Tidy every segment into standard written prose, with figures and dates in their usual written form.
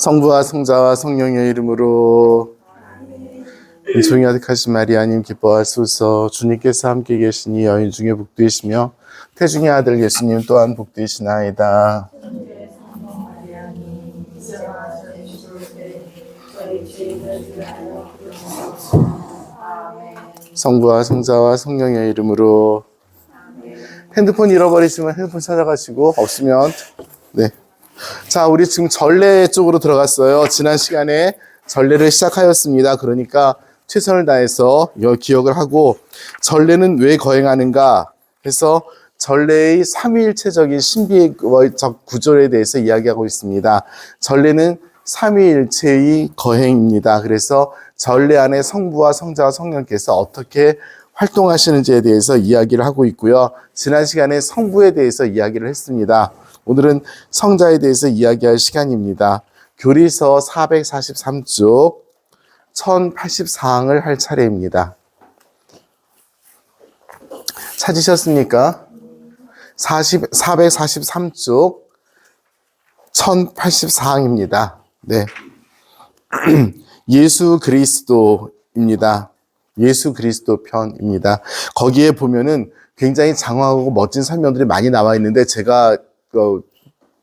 성부와 성자와 성령의 이름으로. 은총이 아득하신 마리아님 기뻐하소서. 주님께서 함께 계시니 여인 중에 복되시며 태중의 아들 예수님 또한 복되시나이다. 성부와 성자와 성령의 이름으로. 핸드폰 잃어버리시면 핸드폰 찾아가시고, 없으면 네. 자, 우리 지금 전례 쪽으로 들어갔어요. 지난 시간에 전례를 시작하였습니다. 그러니까 최선을 다해서 기억을 하고, 전례는 왜 거행하는가 해서 전례의 삼위일체적인 신비적 구조에 대해서 이야기하고 있습니다. 전례는 삼위일체의 거행입니다. 그래서 전례 안에 성부와 성자와 성령께서 어떻게 활동하시는지에 대해서 이야기를 하고 있고요. 지난 시간에 성부에 대해서 이야기를 했습니다. 오늘은 성자에 대해서 이야기할 시간입니다. 교리서 443쪽 1084항을 할 차례입니다. 찾으셨습니까? 443쪽 1084항입니다. 네. 예수 그리스도입니다. 예수 그리스도 편입니다. 거기에 보면은 굉장히 장황하고 멋진 설명들이 많이 나와 있는데 제가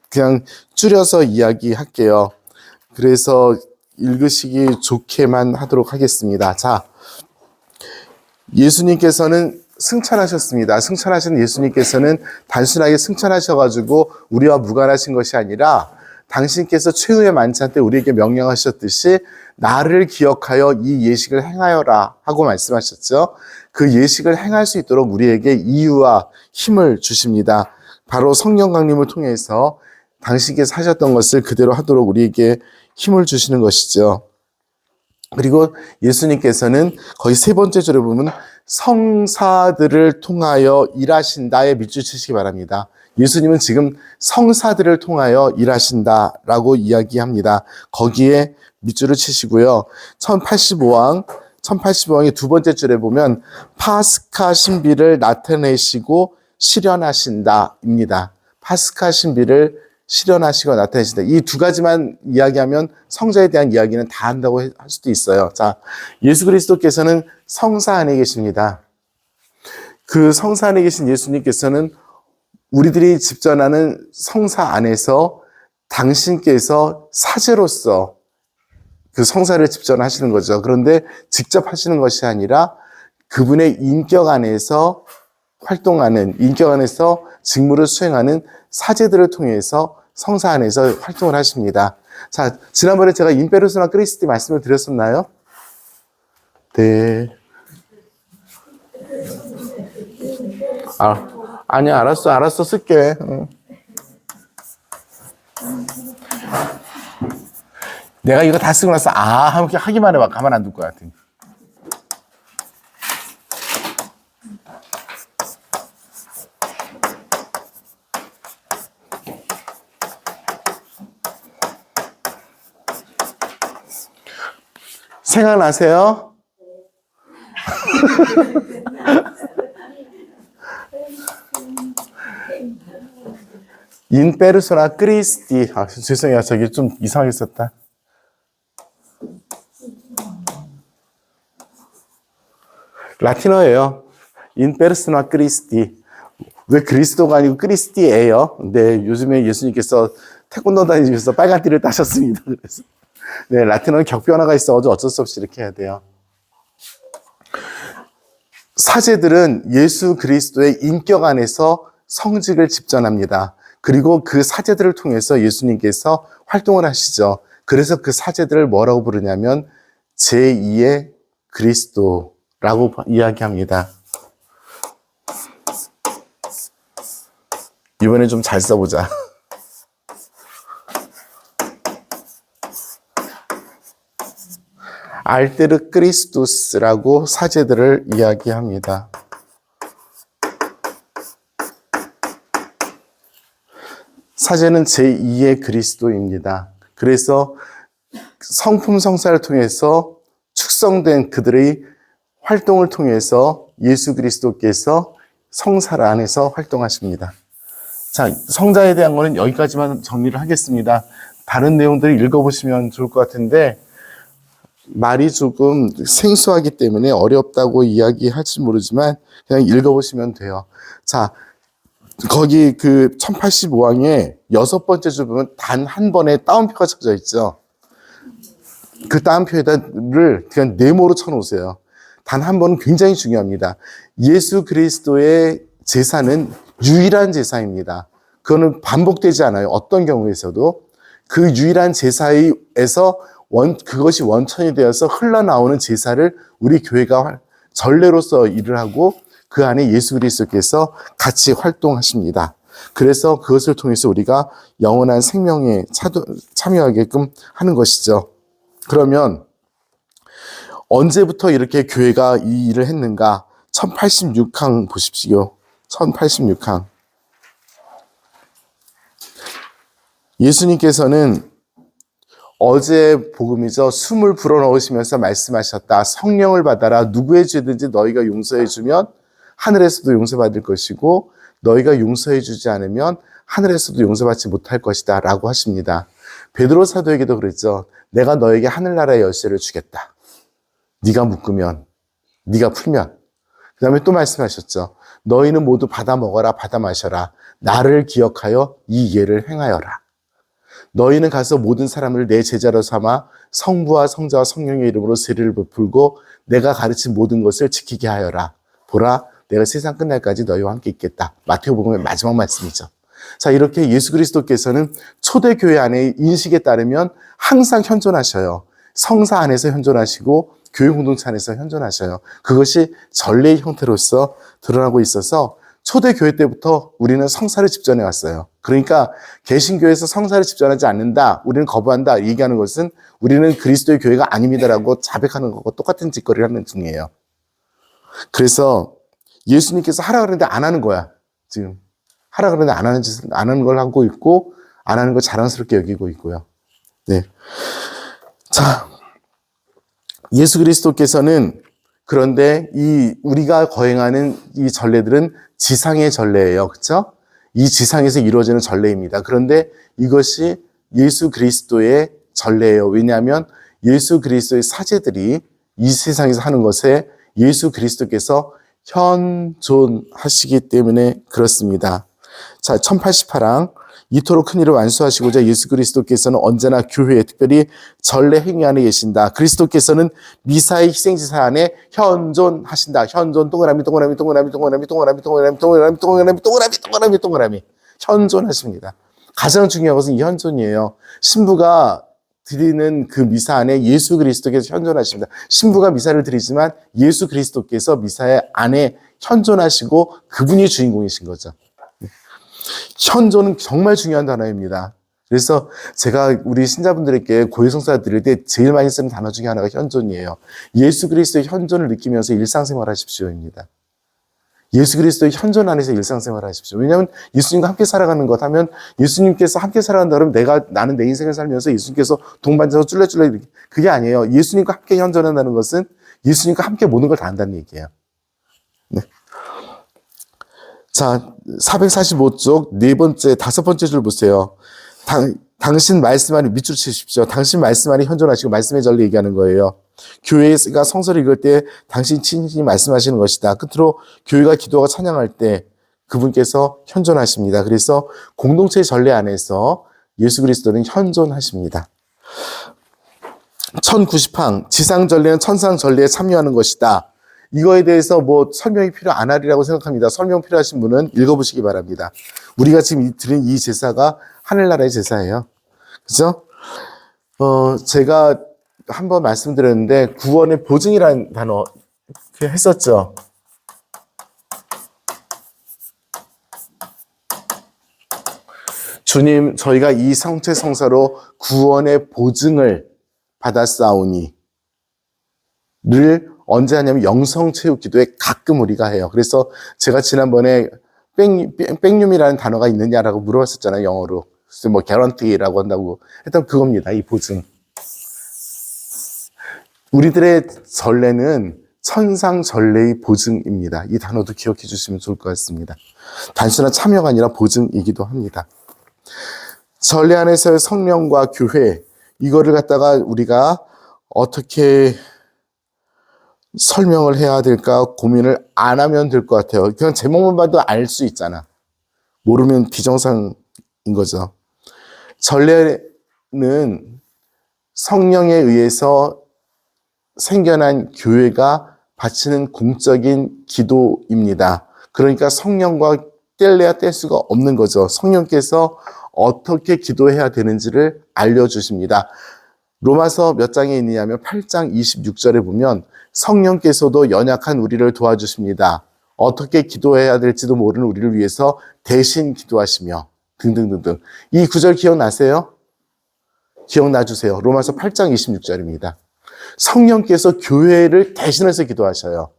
그냥 줄여서 이야기할게요. 그래서 읽으시기 좋게만 하도록 하겠습니다. 자, 예수님께서는 승천하셨습니다. 승천하신 예수님께서는 단순하게 승천하셔가지고 우리와 무관하신 것이 아니라 당신께서 최후의 만찬 때 우리에게 명령하셨듯이 나를 기억하여 이 예식을 행하여라 하고 말씀하셨죠. 그 예식을 행할 수 있도록 우리에게 이유와 힘을 주십니다. 바로 성령 강림을 통해서 당신께서 하셨던 것을 그대로 하도록 우리에게 힘을 주시는 것이죠. 그리고 예수님께서는 거의 세 번째 줄에 보면 성사들을 통하여 일하신다에 밑줄 치시기 바랍니다. 예수님은 지금 성사들을 통하여 일하신다라고 이야기합니다. 거기에 밑줄을 치시고요. 1085항의 두 번째 줄에 보면 파스카 신비를 나타내시고 실현하신다입니다. 파스카 신비를 실현하시고 나타내신다. 이 두 가지만 이야기하면 성자에 대한 이야기는 다 한다고 할 수도 있어요. 자, 예수 그리스도께서는 성사 안에 계십니다. 그 성사 안에 계신 예수님께서는 우리들이 집전하는 성사 안에서 당신께서 사제로서 그 성사를 집전하시는 거죠. 그런데 직접 하시는 것이 아니라 그분의 인격 안에서 활동하는, 인격 안에서 직무를 수행하는 사제들을 통해서 성사 안에서 활동을 하십니다. 자, 지난번에 제가 인페르소나 크리스티 말씀을 드렸었나요? 네. 아니야, 알았어, 쓸게. 내가 이거 다 쓰고 나서, 하기만 해봐. 가만 안 둘 것 같아. 생각나세요? 인페르소나 크리스티. 죄송해요. 저기 좀 이상하게 썼다. 라틴어예요. 인페르소나 크리스티. 왜 그리스도가 아니고 크리스티예요? 근데 요즘에 예수님께서 태권도 다니면서 빨간 띠를 따셨습니다. 그래서 네, 라틴어는 격변화가 있어가지고 어쩔 수 없이 이렇게 해야 돼요. 사제들은 예수 그리스도의 인격 안에서 성직을 집전합니다. 그리고 그 사제들을 통해서 예수님께서 활동을 하시죠. 그래서 그 사제들을 뭐라고 부르냐면 제2의 그리스도라고 이야기합니다. 이번에 좀 잘 써보자. 알테르 크리스투스라고 사제들을 이야기합니다. 사제는 제2의 그리스도입니다. 그래서 성품 성사를 통해서 축성된 그들의 활동을 통해서 예수 그리스도께서 성사 안에서 활동하십니다. 자, 성자에 대한 거는 여기까지만 정리를 하겠습니다. 다른 내용들을 읽어보시면 좋을 것 같은데 말이 조금 생소하기 때문에 어렵다고 이야기할지 모르지만 그냥 읽어보시면 돼요. 자, 거기 그 1085항에 6번째 줄 보면 단 한 번에 따옴표가 쳐져 있죠. 그 따옴표에다를 그냥 네모로 쳐놓으세요. 단 한 번은 굉장히 중요합니다. 예수 그리스도의 제사는 유일한 제사입니다. 그거는 반복되지 않아요. 어떤 경우에서도. 그 유일한 제사에서 그것이 원천이 되어서 흘러나오는 제사를 우리 교회가 전례로서 일을 하고 그 안에 예수 그리스도께서 같이 활동하십니다. 그래서 그것을 통해서 우리가 영원한 생명에 참여하게끔 하는 것이죠. 그러면 언제부터 이렇게 교회가 이 일을 했는가? 1086항 보십시오. 1086항. 예수님께서는 어제 복음이죠. 숨을 불어넣으시면서 말씀하셨다. 성령을 받아라. 누구의 죄든지 너희가 용서해 주면 하늘에서도 용서받을 것이고 너희가 용서해 주지 않으면 하늘에서도 용서받지 못할 것이다 라고 하십니다. 베드로 사도에게도 그랬죠. 내가 너에게 하늘나라의 열쇠를 주겠다. 네가 묶으면, 네가 풀면. 그 다음에 또 말씀하셨죠. 너희는 모두 받아 먹어라, 받아 마셔라. 나를 기억하여 이 예를 행하여라. 너희는 가서 모든 사람을 내 제자로 삼아 성부와 성자와 성령의 이름으로 세례를 베풀고 내가 가르친 모든 것을 지키게 하여라. 보라, 내가 세상 끝날까지 너희와 함께 있겠다. 마태복음의 마지막 말씀이죠. 자, 이렇게 예수 그리스도께서는 초대교회 안에 인식에 따르면 항상 현존하셔요. 성사 안에서 현존하시고 교회 공동체 안에서 현존하셔요. 그것이 전례의 형태로서 드러나고 있어서 초대교회 때부터 우리는 성사를 집전해 왔어요. 그러니까 개신교에서 성사를 집전하지 않는다, 우리는 거부한다 얘기하는 것은 우리는 그리스도의 교회가 아닙니다라고 자백하는 것과 똑같은 짓거리를 하는 중이에요. 그래서 예수님께서 하라 그러는데 안 하는 거야. 지금 하라 그러는데 안 하는 걸 하고 있고 안 하는 걸 자랑스럽게 여기고 있고요. 네. 자, 예수 그리스도께서는 그런데 우리가 거행하는 이 전례들은 지상의 전례예요. 그렇죠? 이 지상에서 이루어지는 전례입니다. 그런데 이것이 예수 그리스도의 전례예요. 왜냐하면 예수 그리스도의 사제들이 이 세상에서 하는 것에 예수 그리스도께서 현존하시기 때문에 그렇습니다. 자, 1088항. 이토록 큰 일을 완수하시고자 예수 그리스도께서는 언제나 교회에 특별히 전례 행위 안에 계신다. 그리스도께서는 미사의 희생제사 안에 현존하신다. 현존 동그라미 현존하십니다. 가장 중요한 것은 이 현존이에요. 신부가 드리는 그 미사 안에 예수 그리스도께서 현존하십니다. 신부가 미사를 드리지만 예수 그리스도께서 미사의 안에 현존하시고 그분이 주인공이신 거죠. 현존은 정말 중요한 단어입니다. 그래서 제가 우리 신자분들에게 고해성사 드릴 때 제일 많이 쓰는 단어 중에 하나가 현존이에요. 예수 그리스도의 현존을 느끼면서 일상생활 하십시오입니다. 예수 그리스도의 현존 안에서 일상생활 하십시오. 왜냐하면 예수님과 함께 살아가는 것 하면 예수님께서 함께 살아간다 그러면 나는 내 인생을 살면서 예수님께서 동반자서 쫄래쫄래 그게 아니에요. 예수님과 함께 현존한다는 것은 예수님과 함께 모든 걸 다 한다는 얘기예요. 네. 자, 445쪽 다섯 번째 줄 보세요. 당신 말씀 안에 밑줄 치십시오. 당신 말씀 안에 현존하시고 말씀의 전례 얘기하는 거예요. 교회가 성서를 읽을 때 당신 친히 말씀하시는 것이다. 끝으로 교회가 기도하고 찬양할 때 그분께서 현존하십니다. 그래서 공동체의 전례 안에서 예수 그리스도는 현존하십니다. 1090항, 지상 전례는 천상 전례에 참여하는 것이다. 이거에 대해서 설명이 필요 안 하리라고 생각합니다. 설명 필요하신 분은 읽어보시기 바랍니다. 우리가 지금 드린 이 제사가 하늘나라의 제사예요. 그죠? 제가 한번 말씀드렸는데 구원의 보증이라는 단어 했었죠. 주님, 저희가 이 성체 성사로 구원의 보증을 받았사오니 를 언제 하냐면 영성체육기도에 가끔 우리가 해요. 그래서 제가 지난번에 백룸이라는 단어가 있느냐라고 물어봤었잖아요. 영어로. 그래서 guarantee라고 한다고 했던 그겁니다. 이 보증. 우리들의 전례는 천상 전례의 보증입니다. 이 단어도 기억해 주시면 좋을 것 같습니다. 단순한 참여가 아니라 보증이기도 합니다. 전례 안에서의 성령과 교회, 이거를 갖다가 우리가 어떻게 설명을 해야 될까 고민을 안 하면 될 것 같아요. 그냥 제목만 봐도 알 수 있잖아. 모르면 비정상인 거죠. 전례는 성령에 의해서 생겨난 교회가 바치는 공적인 기도입니다. 그러니까 성령과 뗄래야 뗄 수가 없는 거죠. 성령께서 어떻게 기도해야 되는지를 알려주십니다. 로마서 몇 장에 있느냐면 8장 26절에 보면 성령께서도 연약한 우리를 도와주십니다. 어떻게 기도해야 될지도 모르는 우리를 위해서 대신 기도하시며 등등등등. 이 구절 기억나세요? 기억나주세요. 로마서 8장 26절입니다. 성령께서 교회를 대신해서 기도하셔요.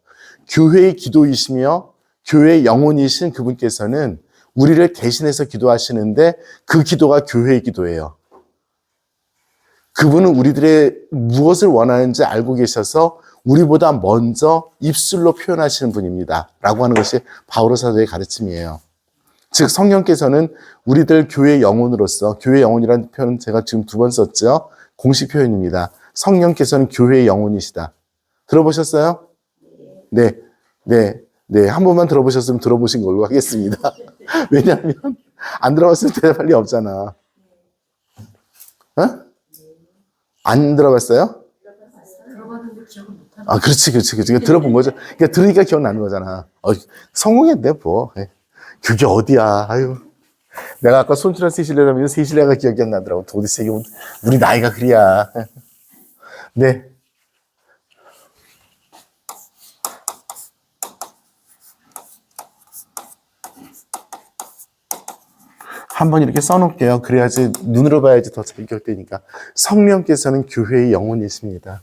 교회의 기도이시며 교회의 영혼이신 그분께서는 우리를 대신해서 기도하시는데 그 기도가 교회의 기도예요. 그분은 우리들의 무엇을 원하는지 알고 계셔서 우리보다 먼저 입술로 표현하시는 분입니다. 라고 하는 것이 바오로 사도의 가르침이에요. 즉 성령께서는 우리들 교회의 영혼으로서, 교회의 영혼이라는 표현은 제가 지금 2번 썼죠. 공식 표현입니다. 성령께서는 교회의 영혼이시다. 들어보셨어요? 네. 한 번만 들어보셨으면 들어보신 걸로 하겠습니다. 왜냐하면 안 들어봤으면 대답할 리 없잖아. 어? 안 들어봤어요? 들어봤는데 기억은 못하는. 아, 그렇지. 들어본 거죠. 그러니까 들으니까 기억나는 거잖아. 성공했네, 뭐. 그게 어디야. 아유. 내가 아까 손주랑 세실례라면 세실례가 기억이 안 나더라고. 도대체 이게 우리 나이가 그리야. 네. 한번 이렇게 써놓을게요. 그래야지 눈으로 봐야지 더 잘 기억되니까. 성령께서는 교회의 영혼이십니다.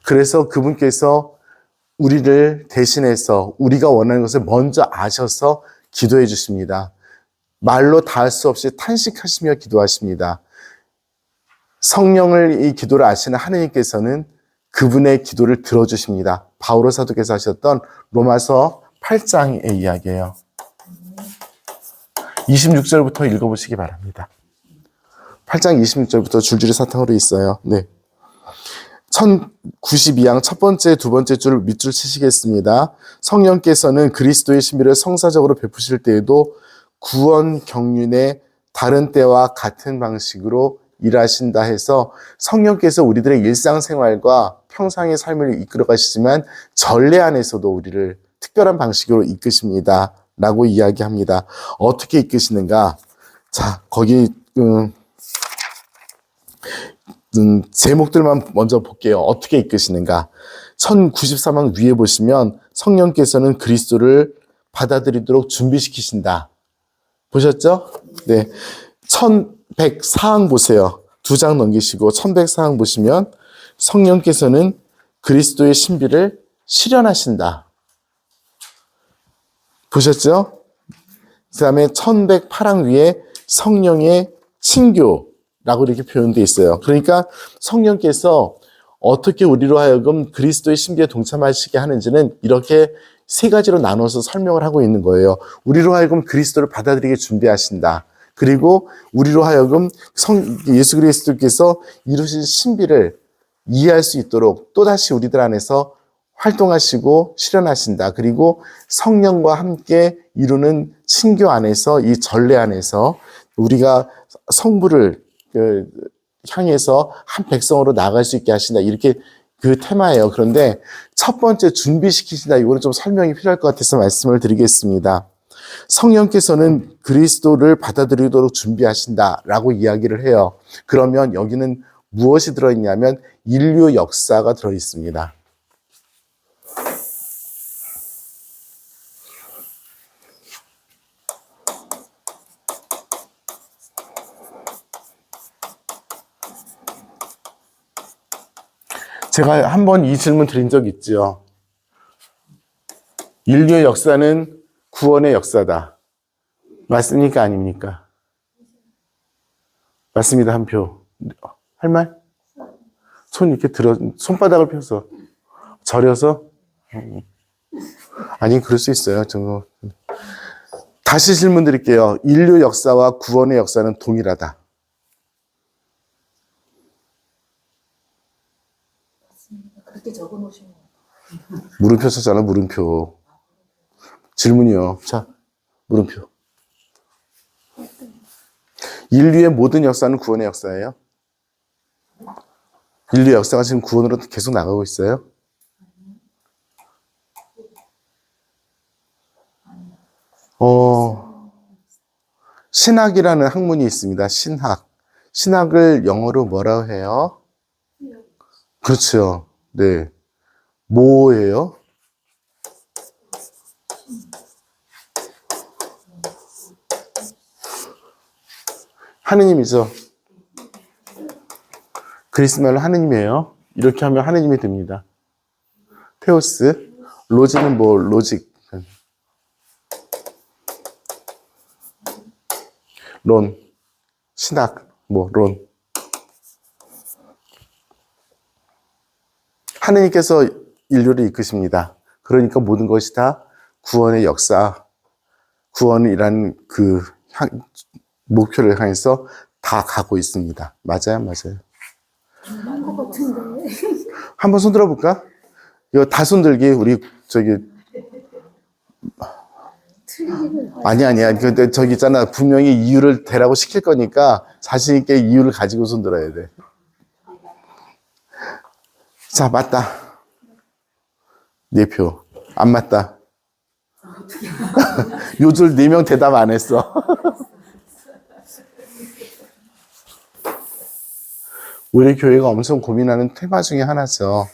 그래서 그분께서 우리를 대신해서 우리가 원하는 것을 먼저 아셔서 기도해 주십니다. 말로 닿을 수 없이 탄식하시며 기도하십니다. 성령을 이 기도를 아시는 하느님께서는 그분의 기도를 들어주십니다. 바오로 사도께서 하셨던 로마서 8장의 이야기예요. 26절부터 읽어보시기 바랍니다. 8장 26절부터 줄줄이 사탕으로 있어요. 네. 1092양 첫 번째, 두 번째 줄 밑줄 치시겠습니다. 성령께서는 그리스도의 신비를 성사적으로 베푸실 때에도 구원 경륜의 다른 때와 같은 방식으로 일하신다 해서 성령께서 우리들의 일상생활과 평상의 삶을 이끌어 가시지만 전례 안에서도 우리를 특별한 방식으로 이끄십니다. 라고 이야기합니다. 어떻게 이끄시는가? 자, 거기 제목들만 먼저 볼게요. 어떻게 이끄시는가? 1093강 위에 보시면 성령께서는 그리스도를 받아들이도록 준비시키신다. 보셨죠? 네. 1104항 보세요. 2장 넘기시고 1104항 보시면 성령께서는 그리스도의 신비를 실현하신다. 보셨죠? 그 다음에 1108항 위에 성령의 친교라고 이렇게 표현되어 있어요. 그러니까 성령께서 어떻게 우리로 하여금 그리스도의 신비에 동참하시게 하는지는 이렇게 세 가지로 나눠서 설명을 하고 있는 거예요. 우리로 하여금 그리스도를 받아들이게 준비하신다. 그리고 우리로 하여금 예수 그리스도께서 이루신 신비를 이해할 수 있도록 또다시 우리들 안에서 활동하시고 실현하신다. 그리고 성령과 함께 이루는 친교 안에서 이 전례 안에서 우리가 성부를 향해서 한 백성으로 나아갈 수 있게 하신다. 이렇게 그 테마예요. 그런데 첫 번째 준비시키신다. 이거는 좀 설명이 필요할 것 같아서 말씀을 드리겠습니다. 성령께서는 그리스도를 받아들이도록 준비하신다라고 이야기를 해요. 그러면 여기는 무엇이 들어있냐면 인류 역사가 들어있습니다. 제가 한번 이 질문 드린 적 있죠. 인류의 역사는 구원의 역사다. 맞습니까? 아닙니까? 맞습니다. 한 표. 할 말? 손 이렇게 손바닥을 펴서 절여서? 아니, 그럴 수 있어요. 다시 질문 드릴게요. 인류 역사와 구원의 역사는 동일하다. 그렇게 적어 놓으신 거. 물음표 썼잖아, 물음표. 질문이요. 자, 물음표. 인류의 모든 역사는 구원의 역사예요? 인류 역사가 지금 구원으로 계속 나가고 있어요? 신학이라는 학문이 있습니다. 신학. 신학을 영어로 뭐라고 해요? 그렇죠. 네. 뭐예요? 하느님이죠. 그리스 말로 하느님이에요. 이렇게 하면 하느님이 됩니다. 테오스. 로직은 뭐, 로직. 론. 신학. 뭐, 론. 하느님께서 인류를 이끄십니다. 그러니까 모든 것이 다 구원의 역사, 구원이라는 그 목표를 향해서 다 가고 있습니다. 맞아요, 맞아요. 맞는 것 같은데. 한번 손 들어볼까? 이거 다 손들기, 우리, 아니야. 근데 저기 있잖아. 분명히 이유를 대라고 시킬 거니까 자신있게 이유를 가지고 손 들어야 돼. 자, 맞다. 네 표. 안 맞다. 요들 4명 대답 안 했어. 우리 교회가 엄청 고민하는 테마 중에 하나죠.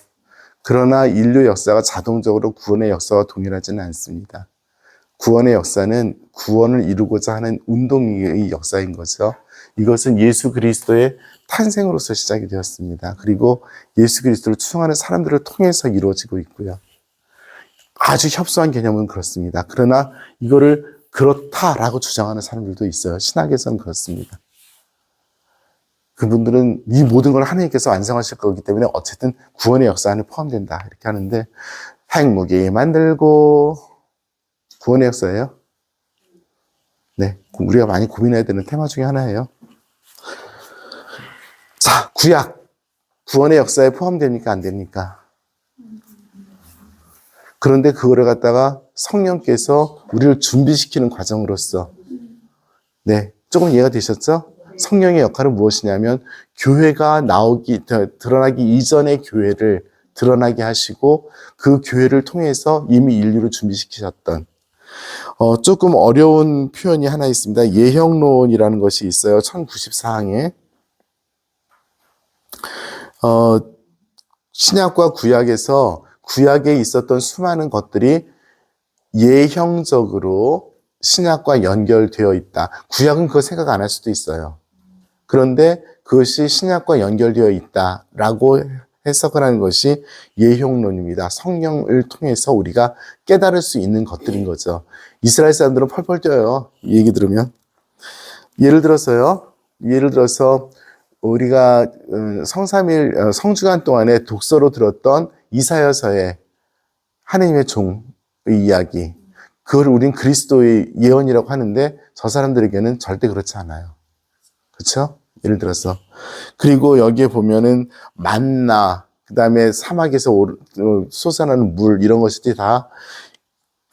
그러나 인류 역사가 자동적으로 구원의 역사와 동일하지는 않습니다. 구원의 역사는 구원을 이루고자 하는 운동의 역사인 거죠. 이것은 예수 그리스도의 탄생으로서 시작이 되었습니다. 그리고 예수 그리스도를 추종하는 사람들을 통해서 이루어지고 있고요. 아주 협소한 개념은 그렇습니다. 그러나 이거를 그렇다라고 주장하는 사람들도 있어요. 신학에서는 그렇습니다. 그분들은 이 모든 걸 하나님께서 완성하실 거기 때문에 어쨌든 구원의 역사 안에 포함된다 이렇게 하는데, 핵무기 만들고 구원의 역사예요? 네, 우리가 많이 고민해야 되는 테마 중에 하나예요. 자, 구약 구원의 역사에 포함됩니까? 안 됩니까? 그런데 그거를 갖다가 성령께서 우리를 준비시키는 과정으로서, 네, 조금 이해가 되셨죠? 성령의 역할은 무엇이냐면 교회가 드러나기 이전의 교회를 드러나게 하시고 그 교회를 통해서 이미 인류를 준비시키셨던, 조금 어려운 표현이 하나 있습니다. 예형론이라는 것이 있어요. 1094항에. 신약과 구약에서 구약에 있었던 수많은 것들이 예형적으로 신약과 연결되어 있다. 구약은 그거 생각 안 할 수도 있어요. 그런데 그것이 신약과 연결되어 있다라고 해석을 하는 것이 예형론입니다. 성령을 통해서 우리가 깨달을 수 있는 것들인 거죠. 이스라엘 사람들은 펄펄 뛰어요. 이 얘기 들으면. 예를 들어서 우리가 성삼일 성주간 동안에 독서로 들었던 이사야서의 하느님의 종의 이야기, 그걸 우린 그리스도의 예언이라고 하는데 저 사람들에게는 절대 그렇지 않아요. 그렇죠? 예를 들어서. 그리고 여기에 보면은 만나, 그 다음에 사막에서 솟아나는 물, 이런 것이 다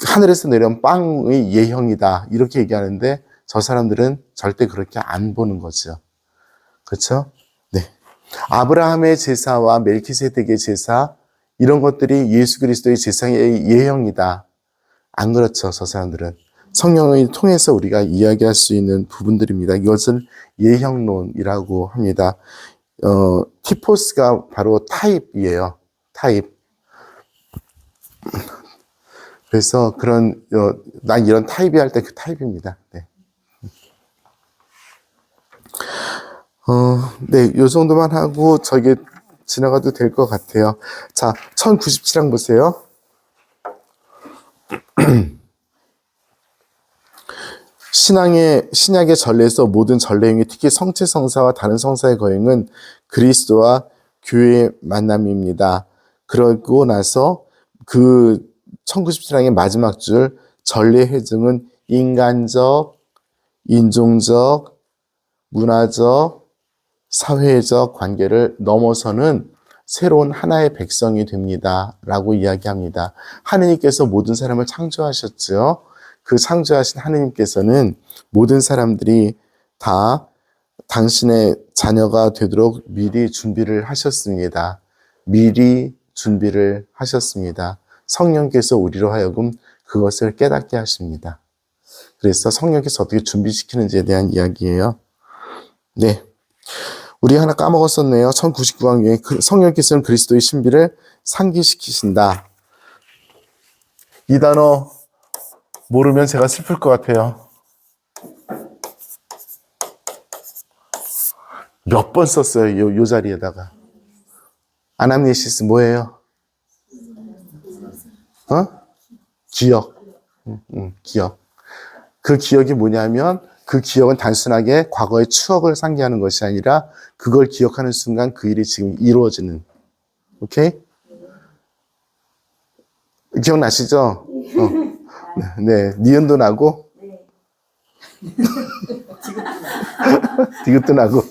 하늘에서 내려온 빵의 예형이다 이렇게 얘기하는데 저 사람들은 절대 그렇게 안 보는 거죠. 그렇죠? 네. 아브라함의 제사와 멜키세덱의 제사, 이런 것들이 예수 그리스도의 제사의 예형이다. 안 그렇죠, 저 사람들은. 성령을 통해서 우리가 이야기할 수 있는 부분들입니다. 이것을 예형론이라고 합니다. 티포스가 바로 타입이에요. 타입. 그래서 난 이런 타입이 할 때 그 타입입니다. 네. 네, 요 정도만 하고 저기 지나가도 될 것 같아요. 자, 1097항 보세요. 신약의 전례에서 모든 전례행위, 특히 성체 성사와 다른 성사의 거행은 그리스도와 교회의 만남입니다. 그러고 나서 그 1097항의 마지막 줄, 전례 회증은 인간적, 인종적, 문화적, 사회적 관계를 넘어서는 새로운 하나의 백성이 됩니다. 라고 이야기합니다. 하느님께서 모든 사람을 창조하셨죠. 그 창조하신 하느님께서는 모든 사람들이 다 당신의 자녀가 되도록 미리 준비를 하셨습니다. 미리 준비를 하셨습니다. 성령께서 우리로 하여금 그것을 깨닫게 하십니다. 그래서 성령께서 어떻게 준비시키는지에 대한 이야기예요. 네. 우리 하나 까먹었었네요. 1099강에 성령께서는 그리스도의 신비를 상기시키신다. 이 단어 모르면 제가 슬플 것 같아요. 몇 번 썼어요. 요 자리에다가. 아남네시스 뭐예요? 기억. 기억. 그 기억이 뭐냐면 그 기억은 단순하게 과거의 추억을 상기하는 것이 아니라 그걸 기억하는 순간 그 일이 지금 이루어지는. 오케이? 기억나시죠? 네. 니은도 나고 디귿도 나고.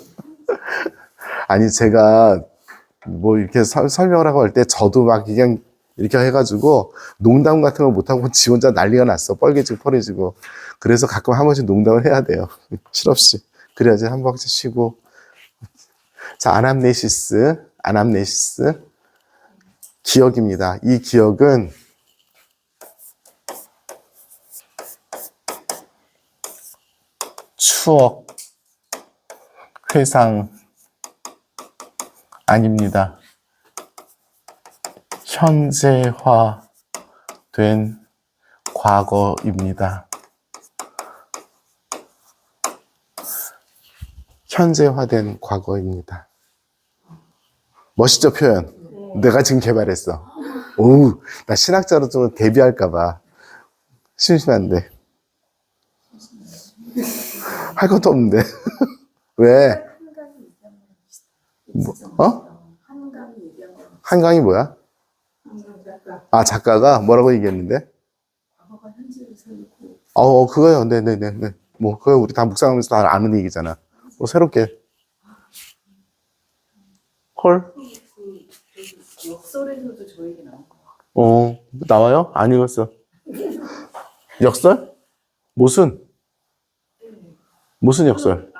아니 제가 뭐 이렇게 설명을 하고 할 때 저도 막 그냥 이렇게 해가지고 농담 같은 거 못하고 지 혼자 난리가 났어. 뻘개지고 펄해지고. 그래서 가끔 한 번씩 농담을 해야 돼요. 실없이. 그래야지 한 번씩 쉬고. 자, 아남네시스. 기억입니다. 이 기억은 추억, 회상 아닙니다. 현재화된 과거입니다. 현재화된 과거입니다. 멋있죠, 표현? 내가 지금 개발했어. 오우, 나 신학자로 좀 데뷔할까봐. 심심한데. 할 것도 없는데. 왜? 한강이 뭐야? 아, 작가가 뭐라고 얘기했는데? 그거요. 네네네. 뭐, 그거 우리 다 묵상하면서 다 아는 얘기잖아. 뭐, 새롭게. 헐? 역설에서도 저 얘기 나온 거. 나와요? 안 읽었어. 역설? 무슨 역설?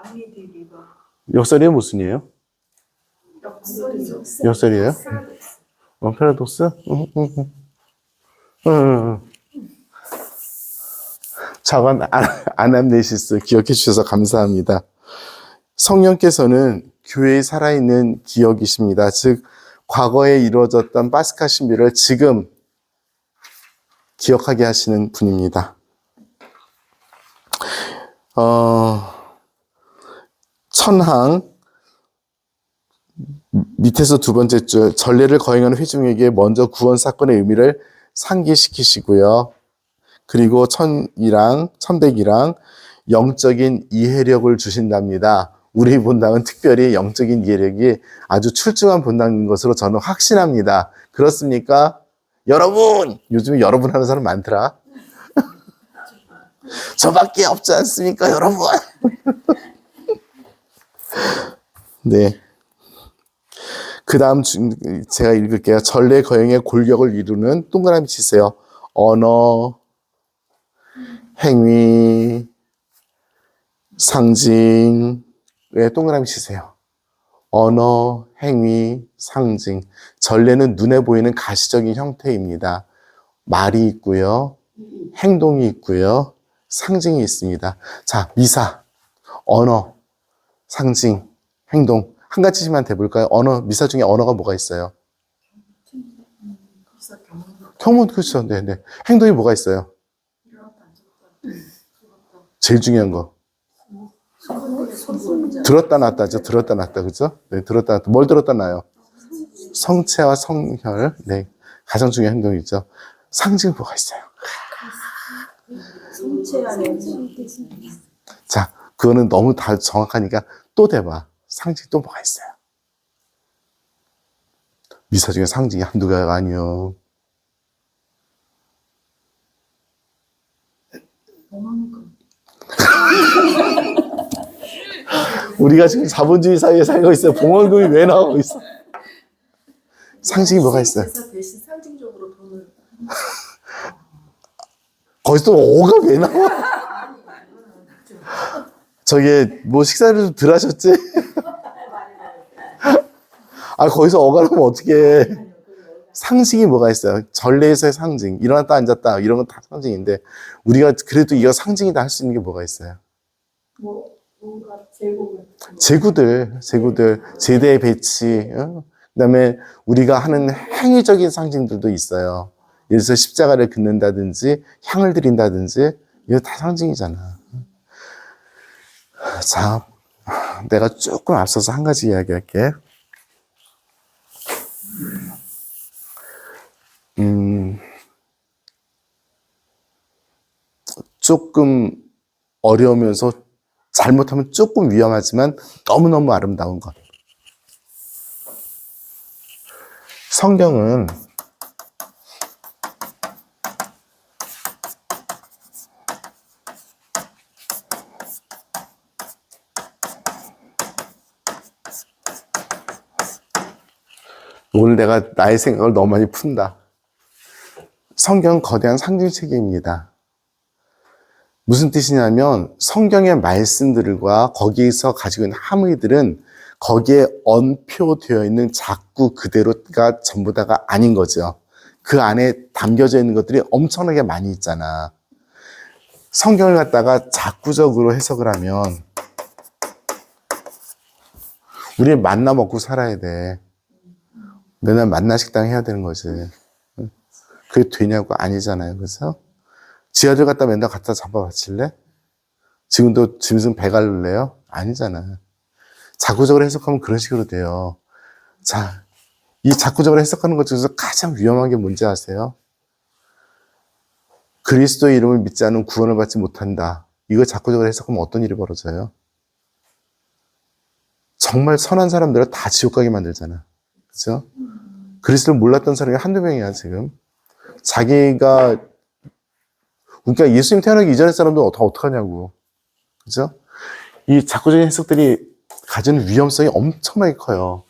역설이 무슨이에요? 역설이에요? 패러독스? 저건 아남네시스 기억해 주셔서 감사합니다. 성령께서는 교회에 살아있는 기억이십니다. 즉 과거에 이루어졌던 파스카 신비를 지금 기억하게 하시는 분입니다. 천항 밑에서 두 번째 줄 전례를 거행하는 회중에게 먼저 구원 사건의 의미를 상기시키시고요. 그리고 천백이랑 영적인 이해력을 주신답니다. 우리 본당은 특별히 영적인 이해력이 아주 출중한 본당인 것으로 저는 확신합니다. 그렇습니까? 여러분! 요즘에 여러분 하는 사람 많더라. 저밖에 없지 않습니까, 여러분? 네. 그 다음 제가 읽을게요. 전례 거행의 골격을 이루는 동그라미 치세요. 언어, 행위, 상징. 왜 동그라미 치세요? 언어, 행위, 상징. 전례는 눈에 보이는 가시적인 형태입니다. 말이 있고요. 행동이 있고요. 상징이 있습니다. 자, 미사, 언어, 상징, 행동. 한 가지만 대볼까요? 미사 중에 언어가 뭐가 있어요? 경문, 그렇죠. 네네. 행동이 뭐가 있어요? 제일 중요한 거. 들었다 놨다죠. 들었다 놨다. 그죠? 네, 들었다 놨다. 뭘 들었다 놔요? 성체와 성혈. 네. 가장 중요한 행동이죠. 상징은 뭐가 있어요? 자, 그거는 너무 다 정확하니까 또 대봐. 상징 또 뭐가 있어요? 미사 중에 상징이 한두 개가 아니요. 봉황금. 우리가 지금 자본주의 사회에 살고 있어요. 봉헌금이 왜 나오고 있어? 상징이 뭐가 있어요? 그래서 대신 상징적으로 돈을. 거기서 또 어가 왜 나와? 저게 뭐 식사를 좀 덜 하셨지? 아, 거기서 어가 나오면 어떻게 해? 상징이 뭐가 있어요? 전례에서의 상징. 일어났다 앉았다 이런 건 다 상징인데 우리가 그래도 이거 상징이다 할 수 있는 게 뭐가 있어요? 뭔가 제국을. 제구들, 제대 배치, 그다음에 우리가 하는 행위적인 상징들도 있어요. 예를 들어서 십자가를 긋는다든지 향을 드린다든지 이거 다 상징이잖아. 자, 내가 조금 앞서서 한 가지 이야기할게. 조금 어려우면서 잘못하면 조금 위험하지만 너무너무 아름다운 것. 성경은 오늘 내가 나의 생각을 너무 많이 푼다. 성경은 거대한 상징체계입니다. 무슨 뜻이냐면 성경의 말씀들과 거기에서 가지고 있는 함의들은 거기에 언표되어 있는 작구 그대로가 전부 다가 아닌 거죠. 그 안에 담겨져 있는 것들이 엄청나게 많이 있잖아. 성경을 갖다가 작구적으로 해석을 하면 우리 만나 먹고 살아야 돼. 맨날 만나식당 해야 되는 거지. 그게 되냐고 아니잖아요. 그래서 지하들 갖다 맨날 갖다 잡아 바칠래? 지금도 짐승 배 갈를래요? 아니잖아. 작구적으로 해석하면 그런 식으로 돼요. 자, 이 작구적으로 해석하는 것 중에서 가장 위험한 게 뭔지 아세요? 그리스도의 이름을 믿지 않으면 구원을 받지 못한다. 이거 작구적으로 해석하면 어떤 일이 벌어져요? 정말 선한 사람들을 다 지옥 가게 만들잖아. 그죠? 그리스도를 몰랐던 사람이 한두 명이야, 지금. 자기가, 그러니까 예수님 태어나기 이전의 사람들은 다 어떡하냐고. 그죠? 이 작구적인 해석들이 가지는 위험성이 엄청나게 커요.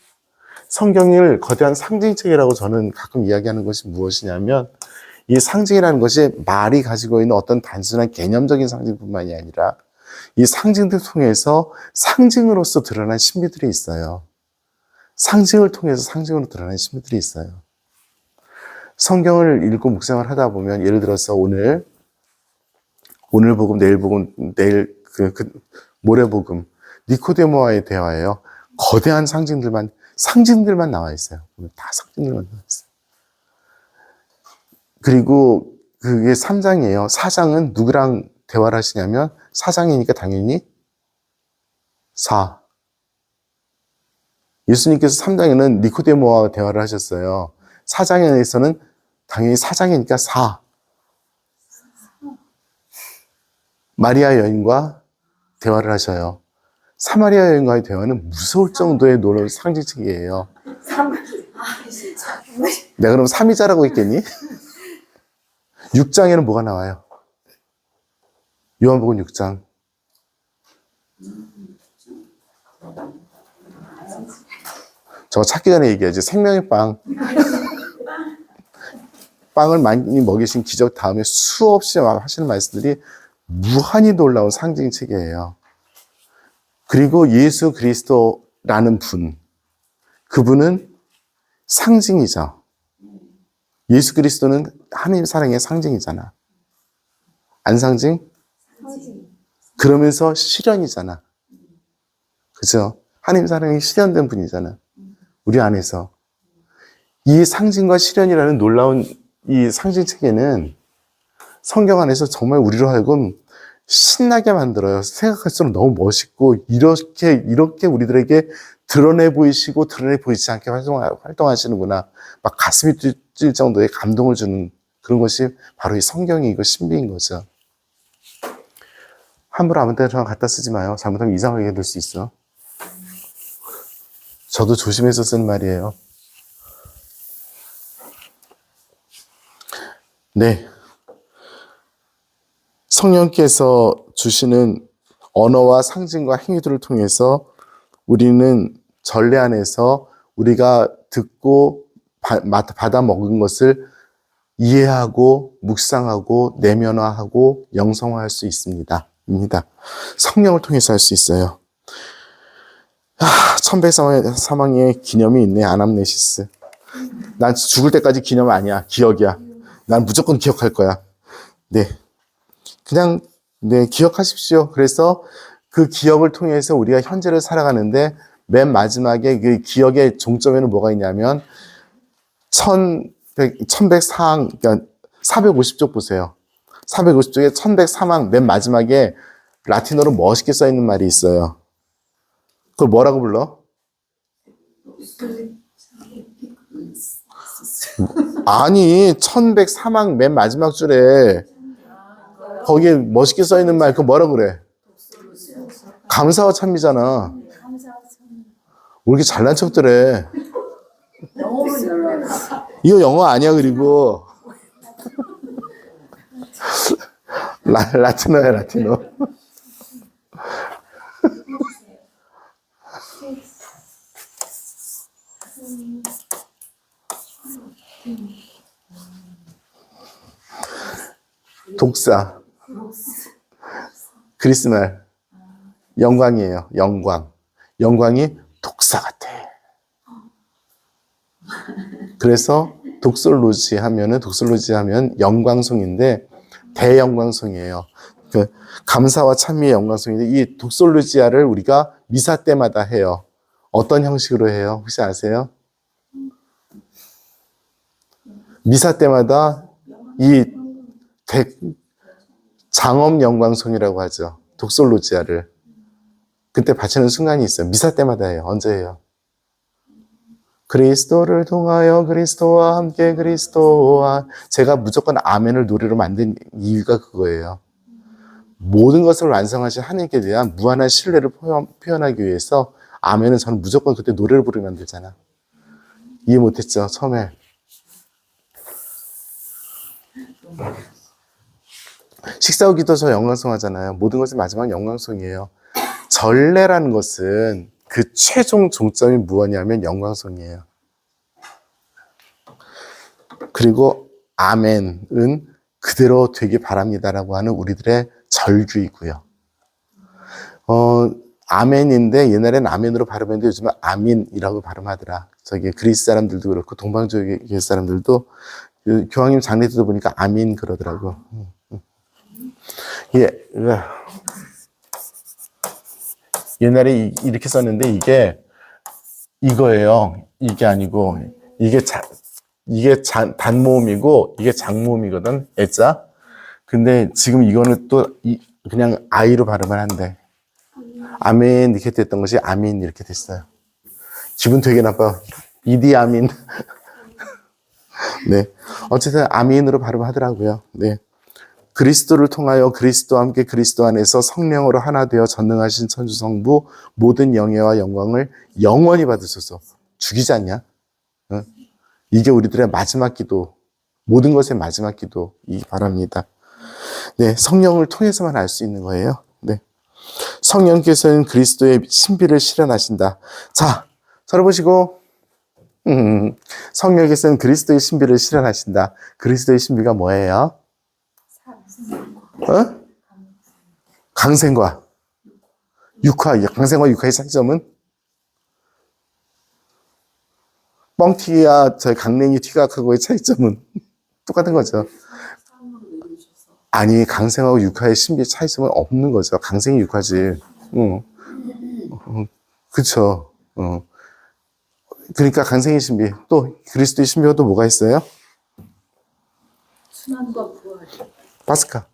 성경을 거대한 상징책이라고 저는 가끔 이야기하는 것이 무엇이냐면, 이 상징이라는 것이 말이 가지고 있는 어떤 단순한 개념적인 상징뿐만이 아니라, 이 상징들 통해서 상징으로서 드러난 신비들이 있어요. 상징을 통해서 상징으로 드러난 신비들이 있어요. 성경을 읽고 묵상을 하다 보면 예를 들어서 오늘 복음, 내일 복음, 모레 복음, 니코데모와의 대화예요. 거대한 상징들만 나와 있어요. 다 상징들만 나와 있어요. 그리고 그게 3장이에요. 4장은 누구랑 대화를 하시냐면 4장이니까 당연히 4. 예수님께서 3장에는 니코데모와 대화를 하셨어요. 4장에서는 당연히 4장이니까 4. 마리아 여인과 대화를 하셔요. 사마리아 여인과의 대화는 무서울 정도의 놀라운 상징책이에요. 내가 그럼 3위자라고 했겠니? 6장에는 뭐가 나와요? 요한복음 6장. 저거 찾기 전에 얘기하지. 생명의 빵. 빵을 많이 먹이신 기적 다음에 수없이 하시는 말씀들이 무한히 놀라운 상징 체계예요. 그리고 예수 그리스도라는 분, 그분은 상징이죠. 예수 그리스도는 하나님 사랑의 상징이잖아. 안 상징? 그러면서 실현이잖아. 그죠? 하나님 사랑이 실현된 분이잖아. 우리 안에서. 이 상징과 실현이라는 놀라운 이 상징 체계는 성경 안에서 정말 우리로 하여금 신나게 만들어요. 생각할수록 너무 멋있고, 이렇게 우리들에게 드러내 보이시고, 드러내 보이지 않게 활동하시는구나. 막 가슴이 뛸 정도의 감동을 주는 그런 것이 바로 이 성경이고 신비인 거죠. 함부로 아무 때나 갖다 쓰지 마요. 잘못하면 이상하게 될 수 있어. 저도 조심해서 쓴 말이에요. 네. 성령께서 주시는 언어와 상징과 행위들을 통해서 우리는 전례 안에서 우리가 듣고 받아 먹은 것을 이해하고 묵상하고 내면화하고 영성화할 수 있습니다. 성령을 통해서 할 수 있어요. 천백사망의 기념이 있네. 아남네시스. 난 죽을 때까지 기념 아니야. 기억이야. 난 무조건 기억할 거야. 네. 그냥 기억하십시오. 그래서 그 기억을 통해서 우리가 현재를 살아가는데 맨 마지막에 그 기억의 종점에는 뭐가 있냐면 1104항, 그러니까 450쪽 보세요. 450쪽에 1104항 맨 마지막에 라틴어로 멋있게 써 있는 말이 있어요. 그걸 뭐라고 불러? 아니, 1103항 맨 마지막 줄에 거기에 멋있게 써 있는 말, 그거 뭐라고 그래? 감사와 찬미잖아. 왜 이렇게 잘난 척들 해? 이거 영어 아니야, 그리고. 라틴어야, 라틴어. 독사. 그리스말. 영광이에요, 영광. 영광이 독사 같아. 그래서 독솔로지 하면 영광송인데 대영광송이에요. 그 감사와 찬미의 영광송인데 이 독솔로지아를 우리가 미사 때마다 해요. 어떤 형식으로 해요? 혹시 아세요? 미사 때마다 이 장엄 영광송이라고 하죠. 독솔로지아를. 그때 바치는 순간이 있어요. 미사 때마다 해요. 언제 해요? 그리스도를 통하여 그리스도와 함께 그리스도와 제가 무조건 아멘을 노래로 만든 이유가 그거예요. 모든 것을 완성하신 하나님께 대한 무한한 신뢰를 표현하기 위해서 아멘은 저는 무조건 그때 노래를 부르면 되잖아. 이해 못했죠? 처음에. 식사 후 기도 저 영광송 하잖아요. 모든 것의 마지막 영광송이에요. 전례라는 것은 그 최종 종점이 무엇이냐면 영광송이에요. 그리고 아멘은 그대로 되기 바랍니다라고 하는 우리들의 절규이고요. 아멘인데 옛날에는 아멘으로 발음했는데 요즘은 아민이라고 발음하더라. 저기 그리스 사람들도 그렇고 동방지역의 사람들도 교황님 장례 때도 보니까 아민 그러더라고. 예. 옛날에 이렇게 썼는데 이게 이거예요. 이게 아니고 이게 단모음이고 이게 장모음이거든. 애자. 근데 지금 이거는 또 그냥 아이로 발음을 한대. 아멘 이렇게 됐던 것이 아민 이렇게 됐어요. 기분 되게 나빠. 이디아민. 네. 어쨌든 아민으로 발음하더라고요. 네. 그리스도를 통하여 그리스도와 함께 그리스도 안에서 성령으로 하나 되어 전능하신 천주성부 모든 영예와 영광을 영원히 받으소서. 죽이지 않냐? 응? 이게 우리들의 마지막 기도, 모든 것의 마지막 기도이 바랍니다. 네, 성령을 통해서만 알 수 있는 거예요. 네, 성령께서는 그리스도의 신비를 실현하신다. 자, 저러보시고 성령께서는 그리스도의 신비를 실현하신다. 그리스도의 신비가 뭐예요? 강생과 육화, 강생과 육화의 차이점은 뻥튀기와 저희 강냉이 튀각하고의 차이점은 똑같은 거죠. 아니, 강생하고 육화의 신비의 차이점은 없는 거죠. 강생이 육화지. 그쵸. 그러니까 강생의 신비. 또 그리스도의 신비가 또 뭐가 있어요? 순환과 부활. 파스카.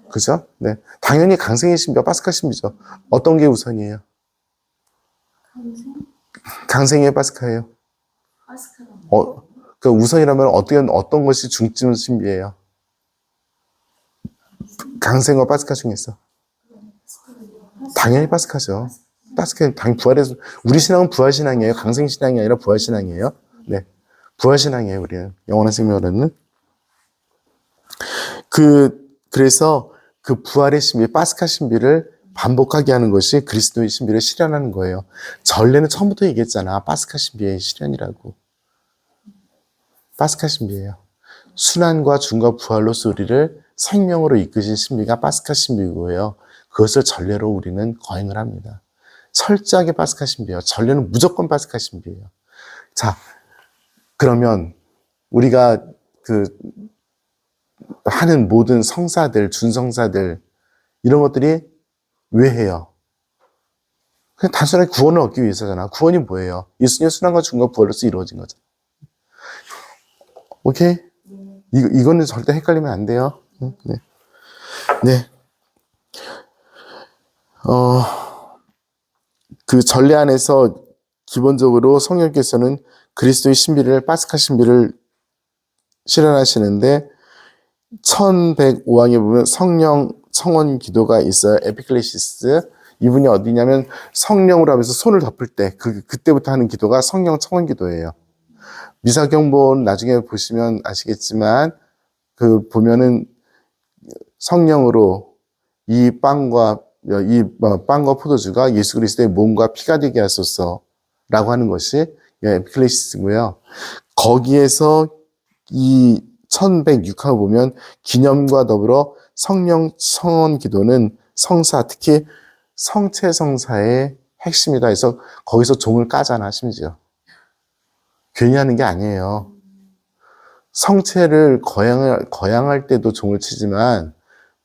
그죠? 네. 당연히 강생의 신비와 파스카 신비죠. 어떤 게 우선이에요? 강생의 파스카예요. 파스카가 그 우선이라면 어떤 것이 중점 신비예요? 강생과 파스카 중에서. 당연히 파스카죠. 파스카, 당연히 부활해서. 우리 신앙은 부활신앙이에요. 강생신앙이 아니라 부활신앙이에요. 네. 부활신앙이에요, 우리는. 영원한 생명으로는. 그래서 그 부활의 신비, 파스카 신비를 반복하게 하는 것이 그리스도의 신비를 실현하는 거예요. 전례는 처음부터 얘기했잖아. 파스카 신비의 실현이라고. 파스카 신비예요. 순환과 중과 부활로서 우리를 생명으로 이끄신 신비가 파스카 신비고요. 그것을 전례로 우리는 거행을 합니다. 철저하게 파스카 신비예요. 전례는 무조건 파스카 신비예요. 자, 그러면 우리가 하는 모든 성사들, 준성사들 이런 것들이 왜 해요? 그냥 단순하게 구원을 얻기 위해서잖아. 구원이 뭐예요? 예수님의 순환과 중과 부활로서 이루어진 거죠. 오케이? 이거는 절대 헷갈리면 안 돼요. 네. 네. 그 전례 안에서 기본적으로 성령께서는 그리스도의 신비를, 파스카 신비를 실현하시는데 1105항에 보면 성령 청원 기도가 있어요. 에피클레시스. 이분이 어디냐면 성령으로 하면서 손을 덮을 때 그때부터 하는 기도가 성령 청원 기도예요. 미사경본 나중에 보시면 아시겠지만 보면은 성령으로 이 빵과 포도주가 예수 그리스도의 몸과 피가 되게 하소서라고 하는 것이 에피클레시스고요. 거기에서 이 1106항을 보면 기념과 더불어 성령 청원 기도는 성사, 특히 성체성사의 핵심이다 해서 거기서 종을 까잖아, 심지어. 괜히 하는 게 아니에요. 성체를 거양할 때도 종을 치지만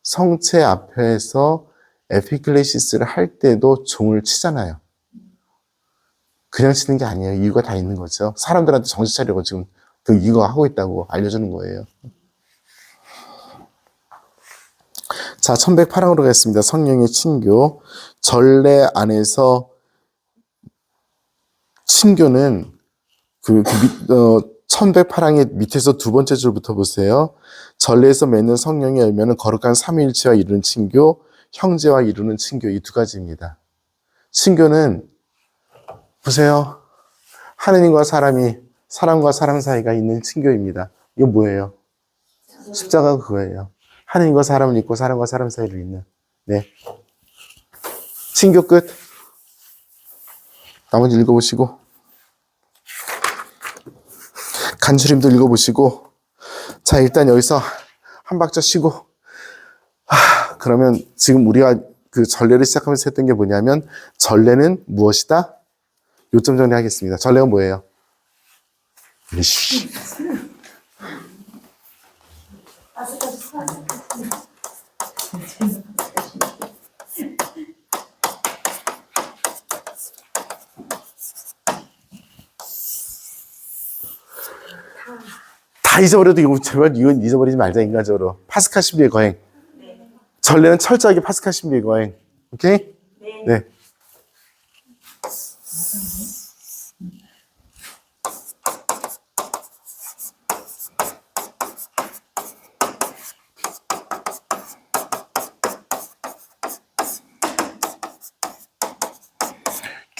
성체 앞에서 에피클레시스를 할 때도 종을 치잖아요. 그냥 치는 게 아니에요. 이유가 다 있는 거죠. 사람들한테 정신 차리고 지금 이거 하고 있다고 알려주는 거예요. 자, 1108항으로 가겠습니다. 성령의 친교. 전례 안에서 친교는 1108항의 밑에서 두 번째 줄부터 보세요. 전례에서 맺는 성령의 열매는 거룩한 삼위일체와 이루는 친교, 형제와 이루는 친교, 이 두 가지입니다. 친교는 보세요. 하느님과 사람과 사람 사이가 있는 친교입니다. 이거 뭐예요? 십자가가 그거예요. 하느님과 사람을 잇고 사람과 사람 사이를 잇는. 네. 친교 끝. 나머지 읽어보시고. 간추림도 읽어보시고. 자, 일단 여기서 한 박자 쉬고. 그러면 지금 우리가 그 전례를 시작하면서 했던 게 뭐냐면, 전례는 무엇이다? 요점 정리하겠습니다. 전례가 뭐예요? 다 잊어버려도 이거 제발 이건 잊어버리지 말자, 인간적으로. 파스카 신비의 거행. 전례는 철저하게 파스카 신비의 거행. 오케이? 네.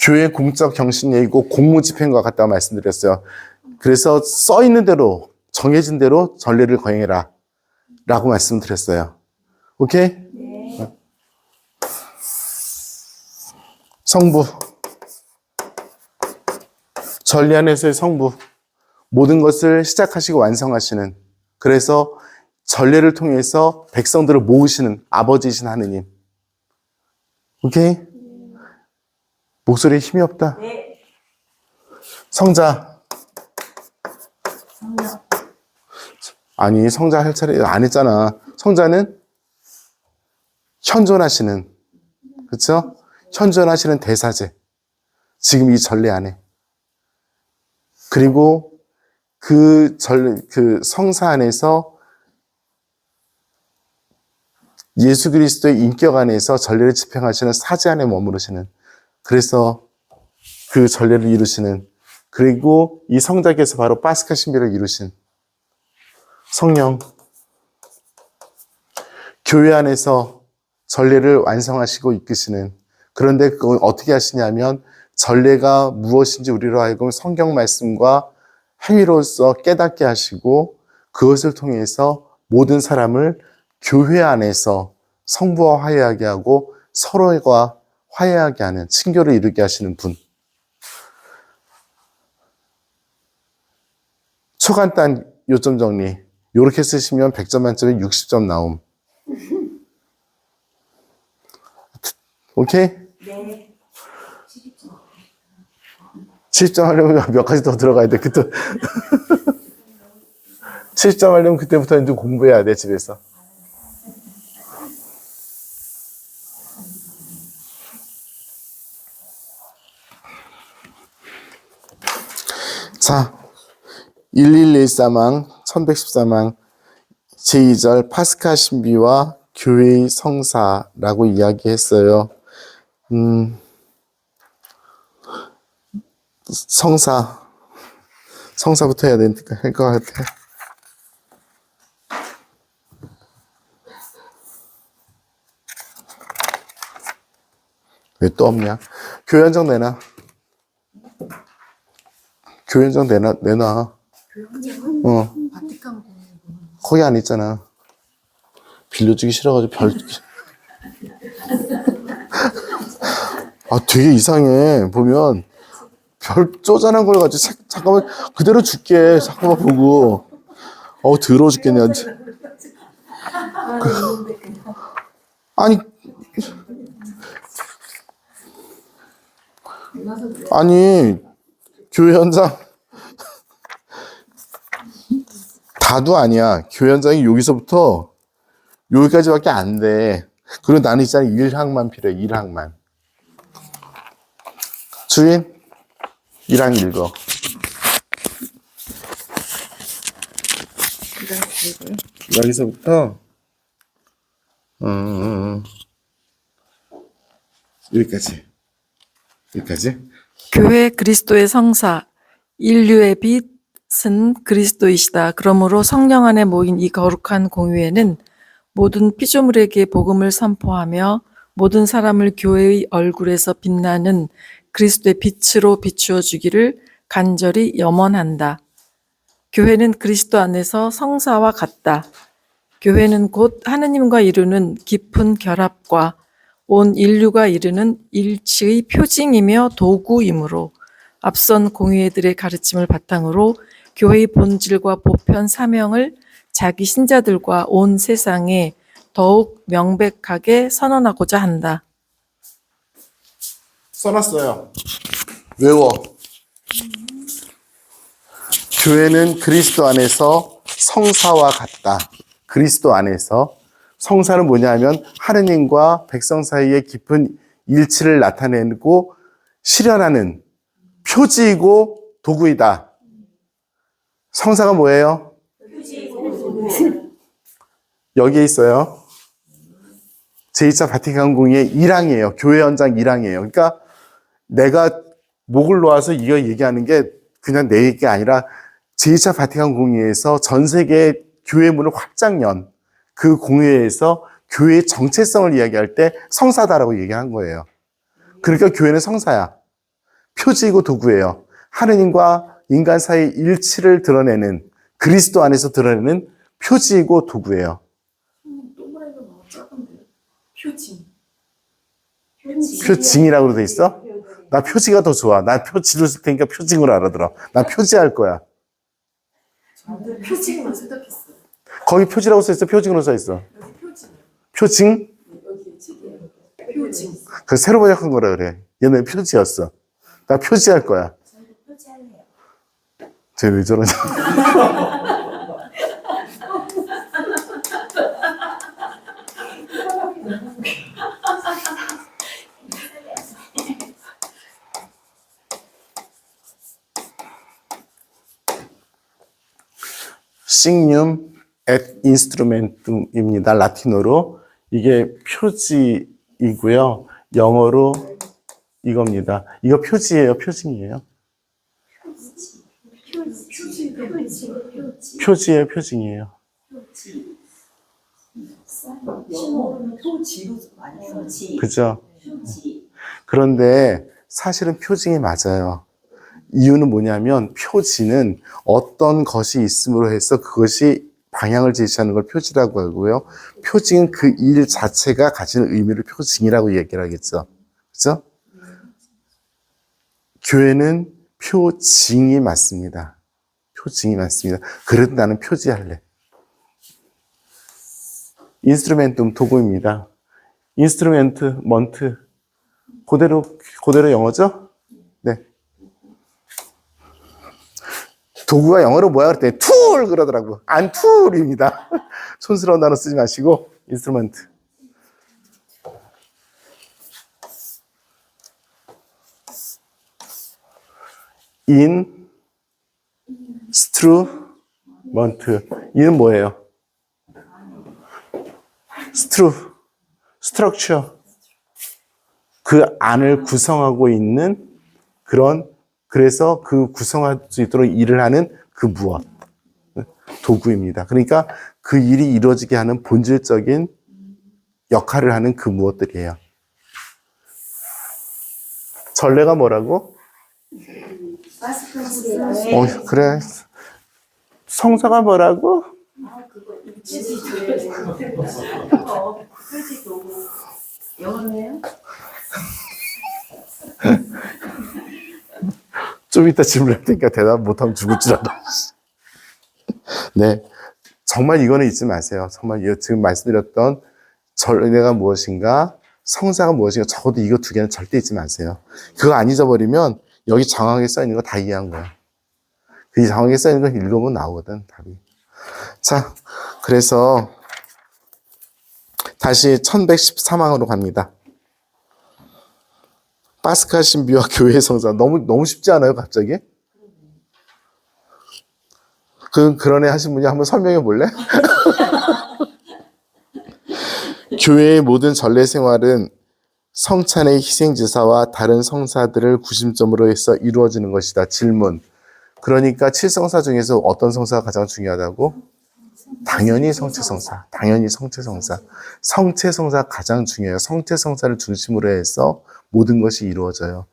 교회 공적 경신예이고 공무집행과 같다고 말씀드렸어요. 그래서 써 있는 대로 정해진 대로 전례를 거행해라 라고 말씀드렸어요. 오케이? 네. 성부. 전례 안에서의 성부. 모든 것을 시작하시고 완성하시는, 그래서 전례를 통해서 백성들을 모으시는 아버지이신 하느님. 오케이? 목소리에 힘이 없다. 네. 성자. 성령. 아니, 성자 할 차례 안 했잖아. 성자는 현존하시는, 그렇죠? 현존하시는 대사제. 지금 이 전례 안에. 그리고 그 성사 안에서 예수 그리스도의 인격 안에서 전례를 집행하시는 사제 안에 머무르시는, 그래서 그 전례를 이루시는, 그리고 이 성자께서 바로 파스카 신비를 이루신 성령. 교회 안에서 전례를 완성하시고 이끄시는, 그런데 그걸 어떻게 하시냐면 전례가 무엇인지 우리로 하여금 성경 말씀과 행위로서 깨닫게 하시고 그것을 통해서 모든 사람을 교회 안에서 성부와 화해하게 하고 서로가 화해하게 하는, 친교를 이루게 하시는 분. 초간단 요점 정리. 요렇게 쓰시면 100점 만점에 60점 나옴. 오케이? 네. 70점 하려면 몇 가지 더 들어가야 돼. 그때 70점 하려면 그때부터 이제 공부해야 돼, 집에서. 자, 1114망, 1114망 제2절 파스카 신비와 교회의 성사라고 이야기했어요. 성사부터 해야 되니까 할 것 같아. 왜 또 없냐? 교회 현장 내놔. 교회 현장 내놔. 바티칸 공예본. 거기 안 있잖아. 빌려주기 싫어가지고 되게 이상해. 보면 별 쪼잔한 걸 가지고 잠깐만 그대로 줄게. 잠깐만 보고. 더러워 죽겠네. 아니 교회 현장 다도 아니야. 교회 현장이 여기서부터 여기까지밖에 안 돼. 그리고 나는 있잖아 1항만 필요해. 1항만. 주인 1항 읽어. 여기서부터 여기까지. 교회 그리스도의 성사, 인류의 빛은 그리스도이시다. 그러므로 성령 안에 모인 이 거룩한 공회에는 모든 피조물에게 복음을 선포하며 모든 사람을 교회의 얼굴에서 빛나는 그리스도의 빛으로 비추어 주기를 간절히 염원한다. 교회는 그리스도 안에서 성사와 같다. 교회는 곧 하느님과 이루는 깊은 결합과 온 인류가 이루는 일치의 표징이며 도구이므로 앞선 공회들의 가르침을 바탕으로 교회의 본질과 보편 사명을 자기 신자들과 온 세상에 더욱 명백하게 선언하고자 한다. 써놨어요. 외워. 교회는 그리스도 안에서 성사와 같다. 그리스도 안에서. 성사는 뭐냐 하면 하느님과 백성 사이의 깊은 일치를 나타내고 실현하는 표지이고 도구이다. 성사가 뭐예요? 여기에 있어요. 제2차 바티칸 공의의 1항이에요. 교회 현장 1항이에요. 그러니까 내가 목을 놓아서 이거 얘기하는 게 그냥 내 얘기가 아니라 제2차 바티칸 공의에서 전 세계 교회 문을 확장 연 그 공회에서 교회의 정체성을 이야기할 때 성사다라고 얘기한 거예요. 그러니까 교회는 성사야. 표지이고 도구예요. 하느님과 인간 사이의 일치를 드러내는, 그리스도 안에서 드러내는 표지이고 도구예요. 동그라미가 너무 작은데. 표징. 표징이라고 돼 있어? 나 표지가 더 좋아. 나 표지를 쓸 테니까 표징으로 알아들어. 난 표지할 거야. 표징만 생각했어요. 거기 표지라고 써 있어? 표징으로 써 있어? 여기 표징. 표징? 여기 책이에요. 표징. 그 새로 번역한 거라 그래. 얘는 표지였어. 나 표지할 거야. 저희도 표지할래요. 쟤 왜 저러냐? 시그늄 et instrumentum입니다. 라틴어로. 이게 표지이고요. 영어로 이겁니다. 이거 표지예요? 표징이에요? 표지예요? 표징이에요? 영어로는 표지로 많이 써지. 그죠? 표지. 그런데 사실은 표징이 맞아요. 이유는 뭐냐면 표지는 어떤 것이 있음으로 해서 그것이 방향을 제시하는 걸 표지라고 하고요. 표징은 그 일 자체가 가지는 의미를 표징이라고 얘기를 하겠죠. 그죠? 교회는 표징이 맞습니다. 표징이 맞습니다. 그래도 나는 표지할래. 인스트루멘tum 도구입니다. 인스트루멘트, 먼트. 그대로 영어죠? 네. 도구가 영어로 뭐야 그랬더니 툴 그러더라고. 안 툴입니다. 촌스러운 단어 쓰지 마시고 인스트루멘트. 인스트루먼트. 이는 뭐예요? 스트럭처. 그 안을 구성하고 있는 그래서 그 구성할 수 있도록 일을 하는 그 무엇. 도구입니다. 그러니까 그 일이 이루어지게 하는 본질적인 역할을 하는 그 무엇들이에요. 전례가 뭐라고? 그래. 성사가 뭐라고? 영어로요? 좀 이따 질문할 테니까 대답 못하면 죽을 줄 알아. 네. 정말 이거는 잊지 마세요. 정말 지금 말씀드렸던 전례가 무엇인가, 성사가 무엇인가, 적어도 이거 두 개는 절대 잊지 마세요. 그거 안 잊어버리면 여기 정확하게 써 있는 거 다 이해한 거야. 그 정확하게 써 있는 거 읽어보면 나오거든, 답이. 자, 그래서 다시 1113항으로 갑니다. 파스카 신비와 교회의 성사. 너무 쉽지 않아요, 갑자기? 그런 애 하신 분이 한번 설명해 볼래? 교회의 모든 전례 생활은 성찬의 희생제사와 다른 성사들을 구심점으로 해서 이루어지는 것이다. 질문. 그러니까 7성사 중에서 어떤 성사가 가장 중요하다고? 당연히 성체성사. 성체성사가 가장 중요해요. 성체성사를 중심으로 해서 모든 것이 이루어져요.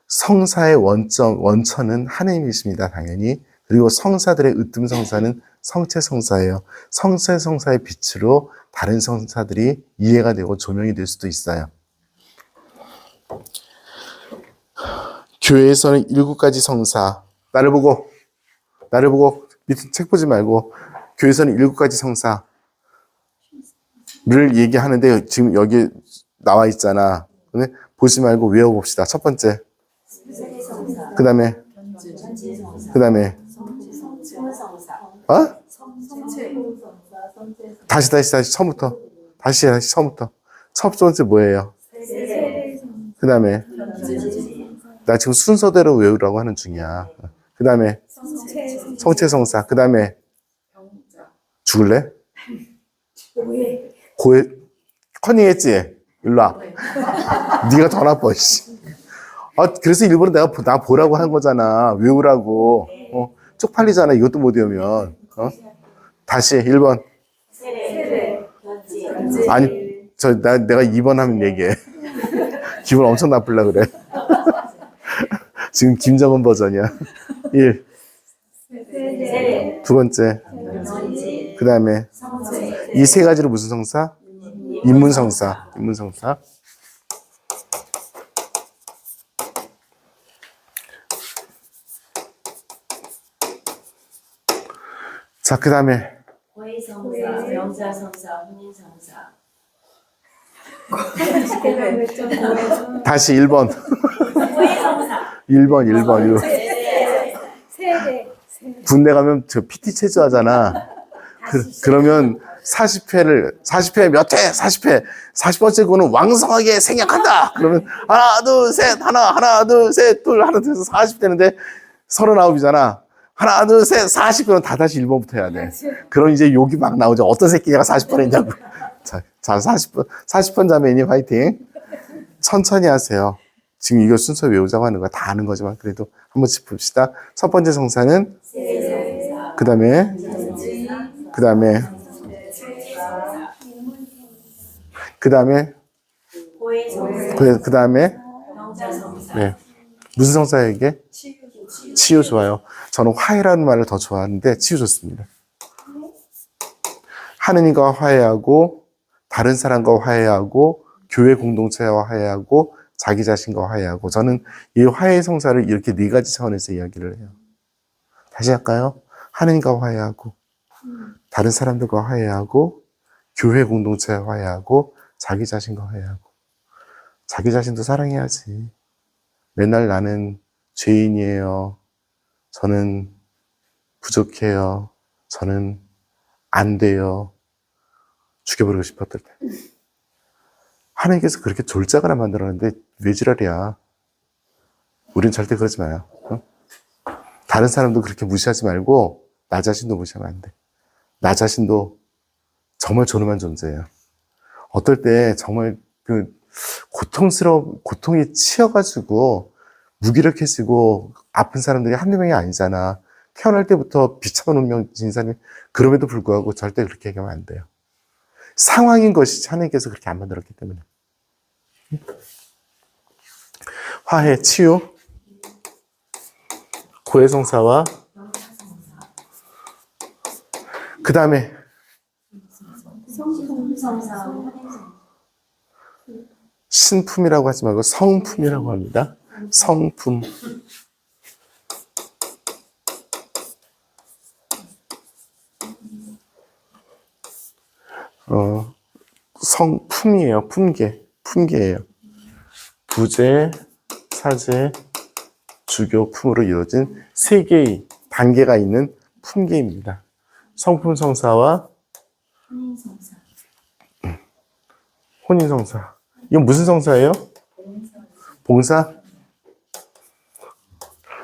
성사의 원천은 하나님이십니다. 당연히. 그리고 성사들의 으뜸성사는 성체성사예요. 성체성사의 빛으로 다른 성사들이 이해가 되고 조명이 될 수도 있어요. 교회에서는 7가지 성사. 나를 보고 밑에 책 보지 말고 교회에서는 7가지 성사를 얘기하는데 지금 여기 나와 있잖아. 보지 말고 외워봅시다. 첫 번째. 그 다음에 다시 처음부터. 다시 처음부터. 첫 번째 뭐예요? 그 다음에 나 지금 순서대로 외우라고 하는 중이야. 그 다음에 성체성사. 그 다음에 죽을래? 고해 커닝했지? 일로 와. 네가 더 나빠. 씨. 그래서 일부러 나 보라고 한 거잖아. 외우라고. 쪽팔리잖아. 이것도 못 외우면. 다시 1번. 아니, 내가 2번 하면 얘기해. 기분 엄청 나쁠라 그래. 지금 김정은 버전이야. 1. 두 번째. 그 다음에 이 세 가지로 무슨 성사? 인문성사. 자, 그 다음에 고해성사, 명사성사, 혼인성사. 다시 1번. 고해성사. 1번. 군대 가면 저 PT 체조 하잖아. 그러면 40회 몇 회? 40번째 거는 왕성하게 생략한다. 그러면 하나, 둘, 셋, 둘, 하나, 둘, 셋, 40 되는데 39이잖아. 하나, 둘, 셋, 40. 그럼 다시 1번부터 해야 돼. 그럼 이제 욕이 막 나오죠. 어떤 새끼가 40번 했냐고. 자, 40번 자매님 화이팅. 천천히 하세요. 지금 이거 순서 외우자고 하는 거야. 다 아는 거지만 그래도 한번 짚읍시다. 첫 번째 성사는 그 다음에 네. 무슨 성사예요 이게? 치유 좋아요. 저는 화해라는 말을 더 좋아하는데 치유 좋습니다. 하느님과 화해하고, 다른 사람과 화해하고, 교회 공동체와 화해하고, 자기 자신과 화해하고. 저는 이 화해 성사를 이렇게 네 가지 차원에서 이야기를 해요. 다시 할까요? 하느님과 화해하고, 다른 사람들과 화해하고, 교회 공동체와 화해하고, 자기 자신과 화해하고. 자기 자신도 사랑해야지. 맨날 나는 죄인이에요. 저는 부족해요. 저는 안 돼요. 죽여버리고 싶었을 때. 하나님께서 그렇게 졸작을 안 만들었는데 왜 지랄이야. 우린 절대 그러지 마요. 어? 다른 사람도 그렇게 무시하지 말고 나 자신도 무시하면 안 돼. 나 자신도 정말 존엄한 존재예요. 어떨 때 정말 고통이 치여가지고 무기력해지고 아픈 사람들이 한두 명이 아니잖아. 태어날 때부터 비참한 운명 진 사람이 그럼에도 불구하고 절대 그렇게 얘기하면 안 돼요. 상황인 것이 하나님께서 그렇게 안 만들었기 때문에. 화해, 치유, 고해성사와 그 다음에 성품성사, 혼인성사. 신품이라고 하지 말고 성품이라고 합니다. 성품. 성품이에요. 품계예요. 부재, 사재, 주교, 품으로 이루어진 세 개의 단계가 있는 품계입니다. 성품 성사와 혼인성사. 혼인 성사. 이건 무슨 성사예요? 봉사?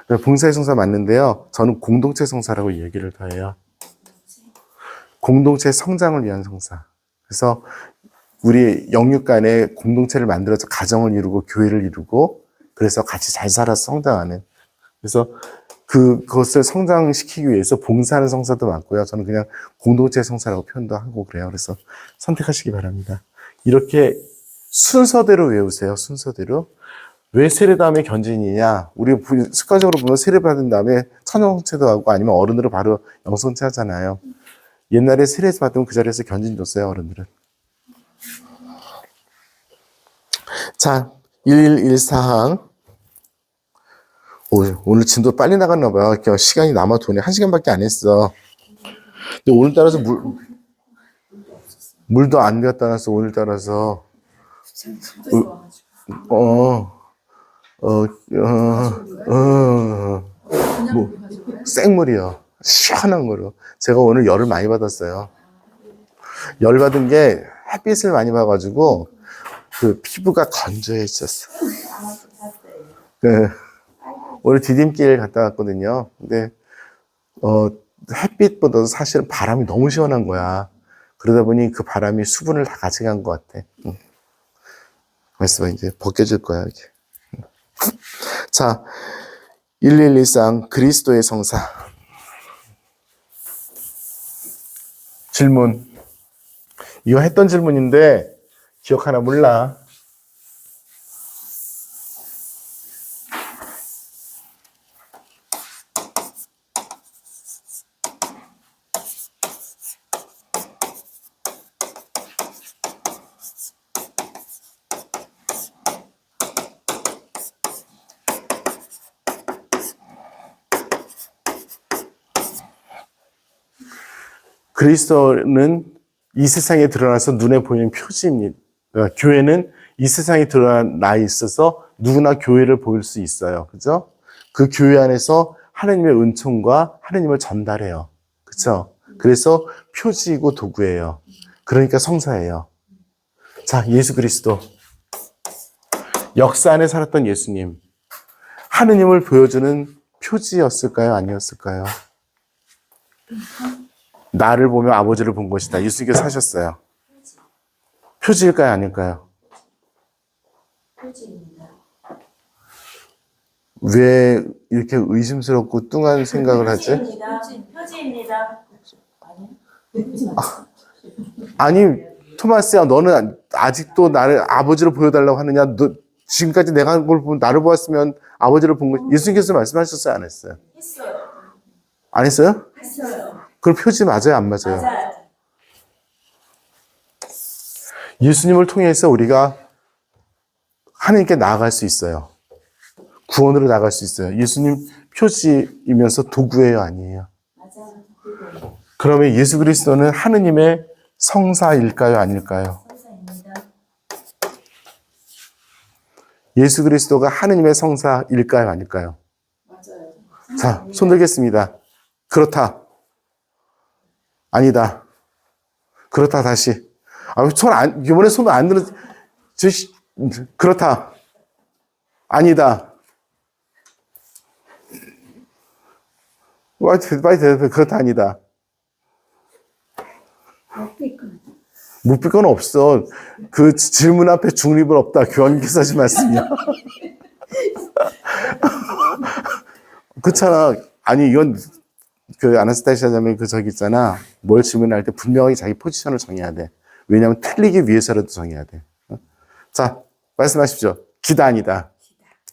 네, 봉사의 성사 맞는데요. 저는 공동체 성사라고 얘기를 더 해요. 공동체 성장을 위한 성사. 그래서 우리 영육 간에 공동체를 만들어서 가정을 이루고 교회를 이루고 그래서 같이 잘 살아서 성장하는. 그래서 그것을 성장시키기 위해서 봉사하는 성사도 많고요. 저는 그냥 공동체 성사라고 표현도 하고 그래요. 그래서 선택하시기 바랍니다. 이렇게 순서대로 외우세요. 순서대로. 왜 세례 다음에 견진이냐? 우리 습관적으로 보면 세례 받은 다음에 천영체도 하고 아니면 어른으로 바로 영성체 하잖아요. 옛날에 세례 받으면 그 자리에서 견진 줬어요. 어른들은. 자, 1114항. 오늘 진도 빨리 나갔나 봐요. 시간이 남아도네. 1시간밖에 안 했어. 근데 오늘 따라서 물도 안 갖다 놨어. 오늘 따라서. 생물이요. 시원한 거로. 제가 오늘 열을 많이 받았어요. 열 받은 게 햇빛을 많이 봐가지고 그 피부가 건조해졌어. 오늘 디딤길 갔다 왔거든요. 근데 햇빛보다도 사실은 바람이 너무 시원한 거야. 그러다 보니 그 바람이 수분을 다 가져간 것 같아. 그래서 이제 벗겨질 거야 이게. 자, 1113 그리스도의 성사. 질문. 이거 했던 질문인데 기억하나 몰라. 그리스도는 이 세상에 드러나서 눈에 보이는 표지입니다. 교회는 이 세상에 드러나 있어서 누구나 교회를 보일 수 있어요. 그죠? 그 교회 안에서 하나님의 은총과 하나님을 전달해요. 그죠? 그래서 표지이고 도구예요. 그러니까 성사예요. 자, 예수 그리스도. 역사 안에 살았던 예수님. 하느님을 보여주는 표지였을까요? 아니었을까요? 나를 보며 아버지를 본 것이다. 예수님께서 하셨어요. 표지일까요? 아닐까요? 표지입니다. 왜 이렇게 의심스럽고 뚱한 생각을 하지? 표지입니다. 아니, 토마스야, 너는 아직도 나를 아버지를 보여달라고 하느냐? 너 지금까지 내가 한 걸 보면 나를 보았으면 아버지를 본 것, 예수님께서 말씀하셨어요? 안 했어요? 했어요. 안 했어요? 했어요. 그럼 표지 맞아요? 안 맞아요? 맞아요. 예수님을 통해서 우리가 하나님께 나아갈 수 있어요. 구원으로 나아갈 수 있어요. 예수님 표지이면서 도구예요, 아니에요? 맞아요. 그러면 예수 그리스도는 하느님의 성사일까요, 아닐까요? 성사입니다. 예수 그리스도가 하느님의 성사일까요, 아닐까요? 맞아요. 자, 손 들겠습니다. 그렇다. 아니다. 그렇다, 다시. 이번에 손을 안 들어, 그렇다. 아니다. 빨리 대답해. 그렇다, 아니다. 못 bil 건 없어. 그 질문 앞에 중립은 없다. 교황님께서 하신 말씀이야. 그렇잖아. 아니, 이건 그 아나스타시아 자매 그 저기 있잖아. 뭘 질문할 때 분명히 자기 포지션을 정해야 돼. 왜냐하면 틀리기 위해서라도 정해야 돼. 자, 말씀하십시오. 기다 아니다.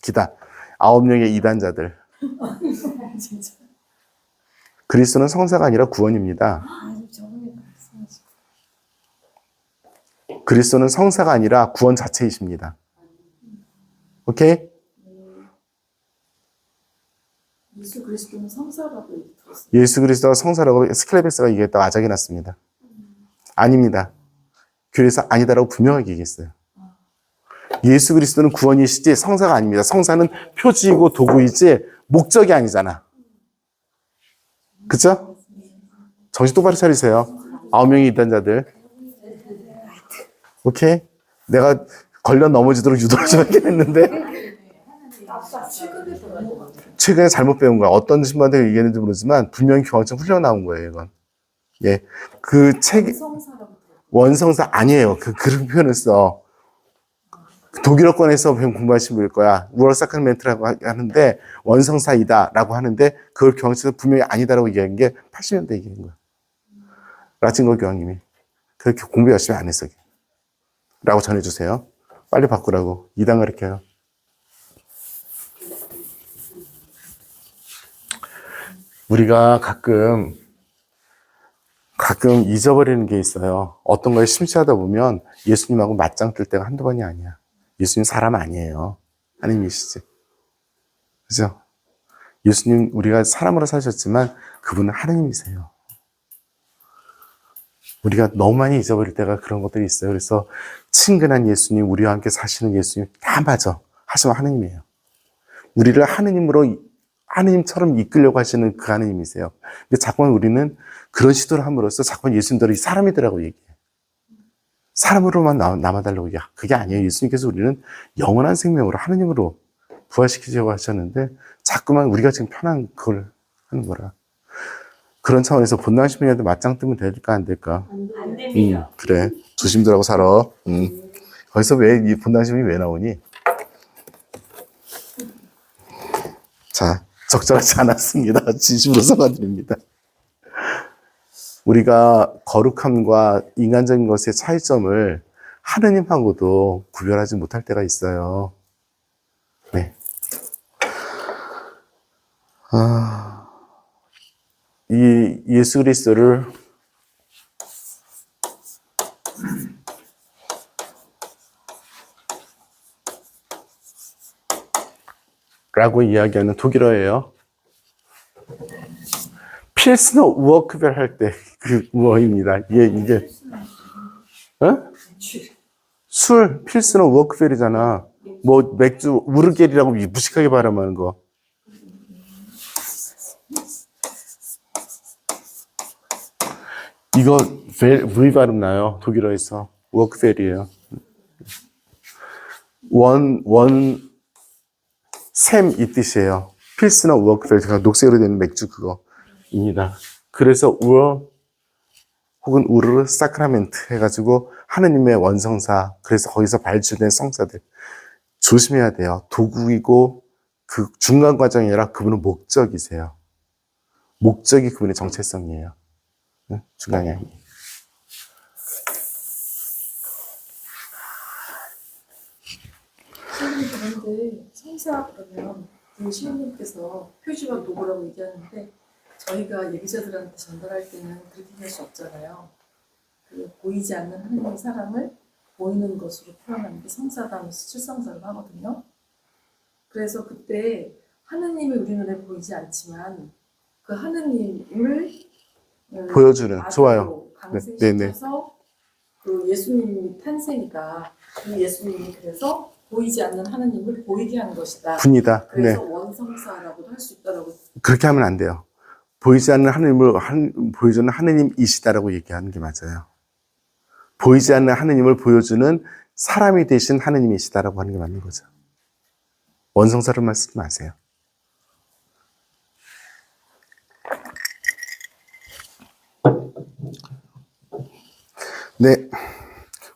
기다. 9명의 이단자들. 그리스도는 성사가 아니라 구원입니다. 그리스도는 성사가 아니라 구원 자체이십니다. 오케이? 예수 그리스도는 성사라고 들었어요. 예수 그리스도가 성사라고 스클레베스가 얘기했다고 아작이 났습니다. 아닙니다. 교회에서 아니다라고 분명하게 얘기했어요. 예수 그리스도는 구원이시지 성사가 아닙니다. 성사는 표지이고 도구이지 목적이 아니잖아. 그쵸? 정신 똑바로 차리세요. 9명의 이단자들. 오케이? 내가 걸려 넘어지도록 유도를 좀 하긴 했는데 최근에 잘못 배운 거야. 어떤 신부한테 얘기했는지 모르지만 분명히 교황청 훈련 나온 거예요, 이건. 예. 그 책, 원성사 아니에요. 그런 표현을 써. 독일어권에서 공부하신 분일 거야. 우얼 사크멘트라고 하는데 원성사이다라고 하는데 그걸 교황청에서 분명히 아니다라고 얘기한 게 80년대 얘기한 거야. 라틴거 교황님이. 그렇게 공부 열심히 안 했어. 라고 전해주세요. 빨리 바꾸라고. 이단 가르쳐요. 우리가 가끔 잊어버리는 게 있어요. 어떤 거에 심취하다 보면 예수님하고 맞짱 뜰 때가 한두 번이 아니야. 예수님 사람 아니에요. 하나님이시지. 그죠? 예수님, 우리가 사람으로 사셨지만 그분은 하나님이세요. 우리가 너무 많이 잊어버릴 때가 그런 것들이 있어요. 그래서 친근한 예수님, 우리와 함께 사시는 예수님 다 맞아. 하지만 하나님이에요. 우리를 하나님처럼 이끌려고 하시는 그 하나님이세요. 근데 자꾸만 우리는 그런 시도를 함으로써 자꾸만 예수님들이 사람이더라고 얘기해. 사람으로만 남아달라고 얘기해. 그게 아니에요. 예수님께서 우리는 영원한 생명으로 하나님으로 부활시키려고 하셨는데 자꾸만 우리가 지금 편한 그걸 하는 거라. 그런 차원에서 본당신명에도 맞짱 뜨면 될까 안 될까? 안 됩니다. 그래. 조심들하고 살아. 거기서 왜 이 본당신명이 왜 나오니? 자, 적절하지 않았습니다. 진심으로 사과드립니다. 우리가 거룩함과 인간적인 것의 차이점을 하느님하고도 구별하지 못할 때가 있어요. 네. 이 예수 그리스도를 라고 이야기하는 독일어예요. 필스너 우어크벨 할 때 그 우어입니다. 이게 술 필스너 우어크벨이잖아. 뭐 맥주 우르겔이라고 무식하게 발음하는 거. 이거 V 발음 나요. 독일어에서 우어크벨이에요. 샘 이 뜻이에요. 필스너 우어크벨, 제가 녹색으로 되는 맥주 그거입니다. 그래서 우어 혹은 우르르 사크라멘트 해가지고 하느님의 원성사, 그래서 거기서 발주된 성사들 조심해야 돼요. 도구이고 그 중간 과정이 아니라 그분은 목적이세요. 목적이 그분의 정체성이에요. 중간이 아니에요. 그런데 성사 그러면 그 시인님께서 표지와 도구라고 얘기하는데 저희가 예비자들한테 전달할 때는 그렇게 할 수 없잖아요. 그 보이지 않는 하나님의 사랑을 보이는 것으로 표현하는 게 성사다면서 실성사를 하거든요. 그래서 그때 하느님이 우리 눈에 보이지 않지만 그 하느님을 보여주는, 좋아요. 아들로 네, 네. 강세시켜서 그 예수님이 탄생이다. 그 예수님이 그래서 보이지 않는 하느님을 보이게 하는 것이다. 분이다. 그래서 네. 원성사라고도 할 수 있다라고. 그렇게 하면 안 돼요. 보이지 않는 하느님을 보여주는 하느님이시다라고 얘기하는 게 맞아요. 보이지 않는 하느님을 보여주는 사람이 되신 하느님이시다라고 하는 게 맞는 거죠. 원성사를 쓰지 마세요. 네.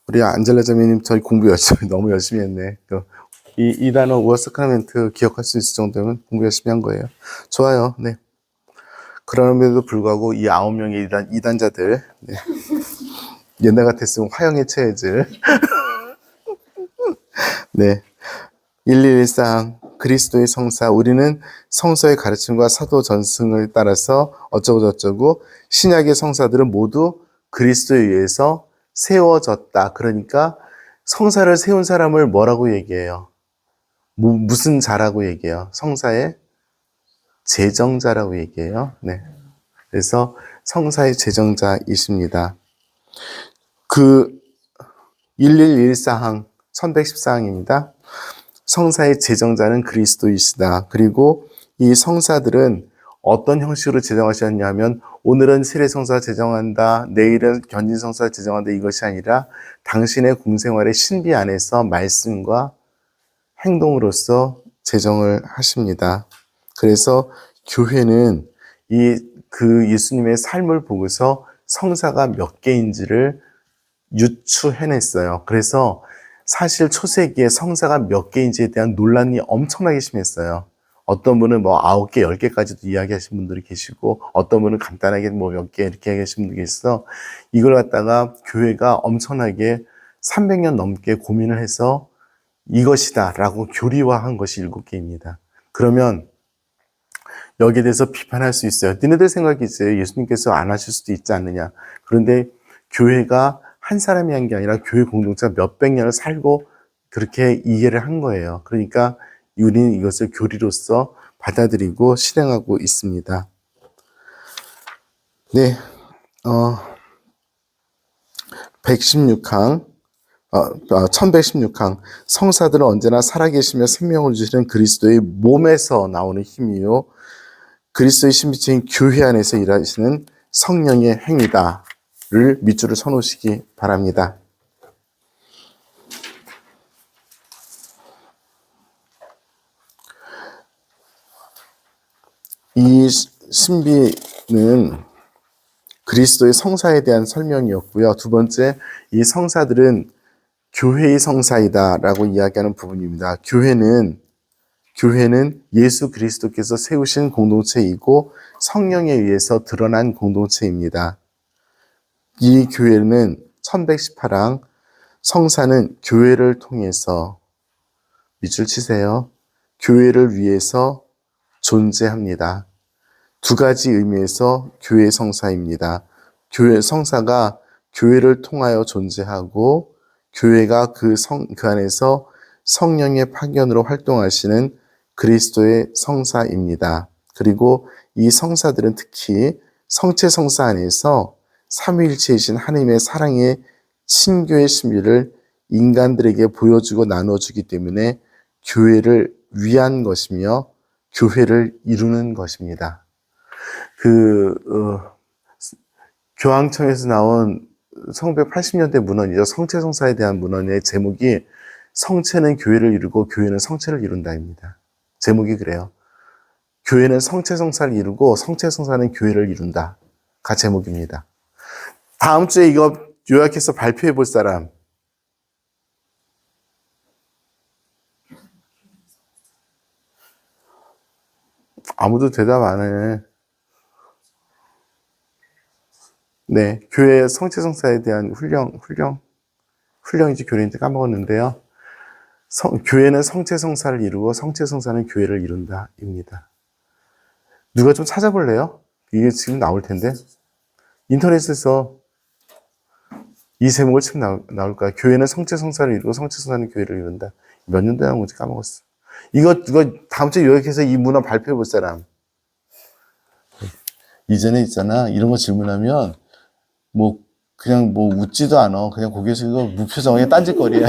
우리 안젤라 자매님 저희 공부 열심히, 너무 열심히 했네. 이 단어 워스카멘트 기억할 수 있을 정도면 공부 열심히 한 거예요. 좋아요. 네. 그럼에도 불구하고 이 9명의 이단자들, 네. 옛날 같았으면 화형에 처해질. 네. 1114 그리스도의 성사. 우리는 성서의 가르침과 사도 전승을 따라서 어쩌고저쩌고 신약의 성사들은 모두 그리스도에 의해서 세워졌다. 그러니까 성사를 세운 사람을 뭐라고 얘기해요? 무슨 자라고 얘기해요? 성사의 제정자라고 얘기해요. 네. 그래서 성사의 제정자이십니다. 그 1114항 1114항입니다. 성사의 제정자는 그리스도이시다. 그리고 이 성사들은 어떤 형식으로 제정하셨냐면 오늘은 세례성사 제정한다, 내일은 견진성사 제정한다, 이것이 아니라 당신의 공생활의 신비 안에서 말씀과 행동으로서 제정을 하십니다. 그래서 교회는 그 예수님의 삶을 보고서 성사가 몇 개인지를 유추해냈어요. 그래서 사실 초세기에 성사가 몇 개인지에 대한 논란이 엄청나게 심했어요. 어떤 분은 9개, 10개까지도 이야기하신 분들이 계시고, 어떤 분은 간단하게 몇 개 이렇게 얘기하신 분들이 있어. 이걸 갖다가 교회가 엄청나게 300년 넘게 고민을 해서 이것이다 라고 교리화한 것이 7개입니다. 그러면 여기에 대해서 비판할 수 있어요. 니네들 생각이지 예수님께서 안 하실 수도 있지 않느냐. 그런데 교회가 한 사람이 한 게 아니라 교회 공동체가 몇백 년을 살고 그렇게 이해를 한 거예요. 그러니까 우리는 이것을 교리로서 받아들이고 실행하고 있습니다. 네, 116항, 1116항. 성사들은 언제나 살아계시며 생명을 주시는 그리스도의 몸에서 나오는 힘이요. 그리스도의 신비체인 교회 안에서 일하시는 성령의 행위다를 밑줄을 쳐놓으시기 바랍니다. 이 신비는 그리스도의 성사에 대한 설명이었고요. 두 번째, 이 성사들은 교회의 성사이다라고 이야기하는 부분입니다. 교회는 예수 그리스도께서 세우신 공동체이고 성령에 의해서 드러난 공동체입니다. 이 교회는 1118항 성사는 교회를 통해서 밑줄 치세요. 교회를 위해서 존재합니다. 두 가지 의미에서 교회 성사입니다. 교회 성사가 교회를 통하여 존재하고 교회가 그 안에서 성령의 파견으로 활동하시는 그리스도의 성사입니다. 그리고 이 성사들은 특히 성체 성사 안에서 삼위일체이신 하나님의 사랑의 친교의 신비를 인간들에게 보여주고 나눠주기 때문에 교회를 위한 것이며 교회를 이루는 것입니다. 교황청에서 나온 1980년대 문헌이죠. 성체성사에 대한 문헌의 제목이 성체는 교회를 이루고 교회는 성체를 이룬다입니다. 제목이 그래요. 교회는 성체성사를 이루고 성체성사는 교회를 이룬다가 제목입니다. 다음 주에 이거 요약해서 발표해 볼 사람. 아무도 대답 안 해. 네, 교회 성체성사에 대한 훈령인지 교리인지 까먹었는데요. 교회는 성체성사를 이루고 성체성사는 교회를 이룬다입니다. 누가 좀 찾아볼래요? 이게 지금 나올 텐데. 인터넷에서 이 제목을 참 나올 거야. 교회는 성체 성사를 이루고 성체 성사는 교회를 이룬다. 몇 년도에 나온 건지 까먹었어. 이거 다음 주에 요약해서 이 문헌 발표해 볼 사람. 이전에 있잖아. 이런 거 질문하면 그냥 웃지도 않아. 그냥 고개 숙이고 무표정하게 딴짓거리야.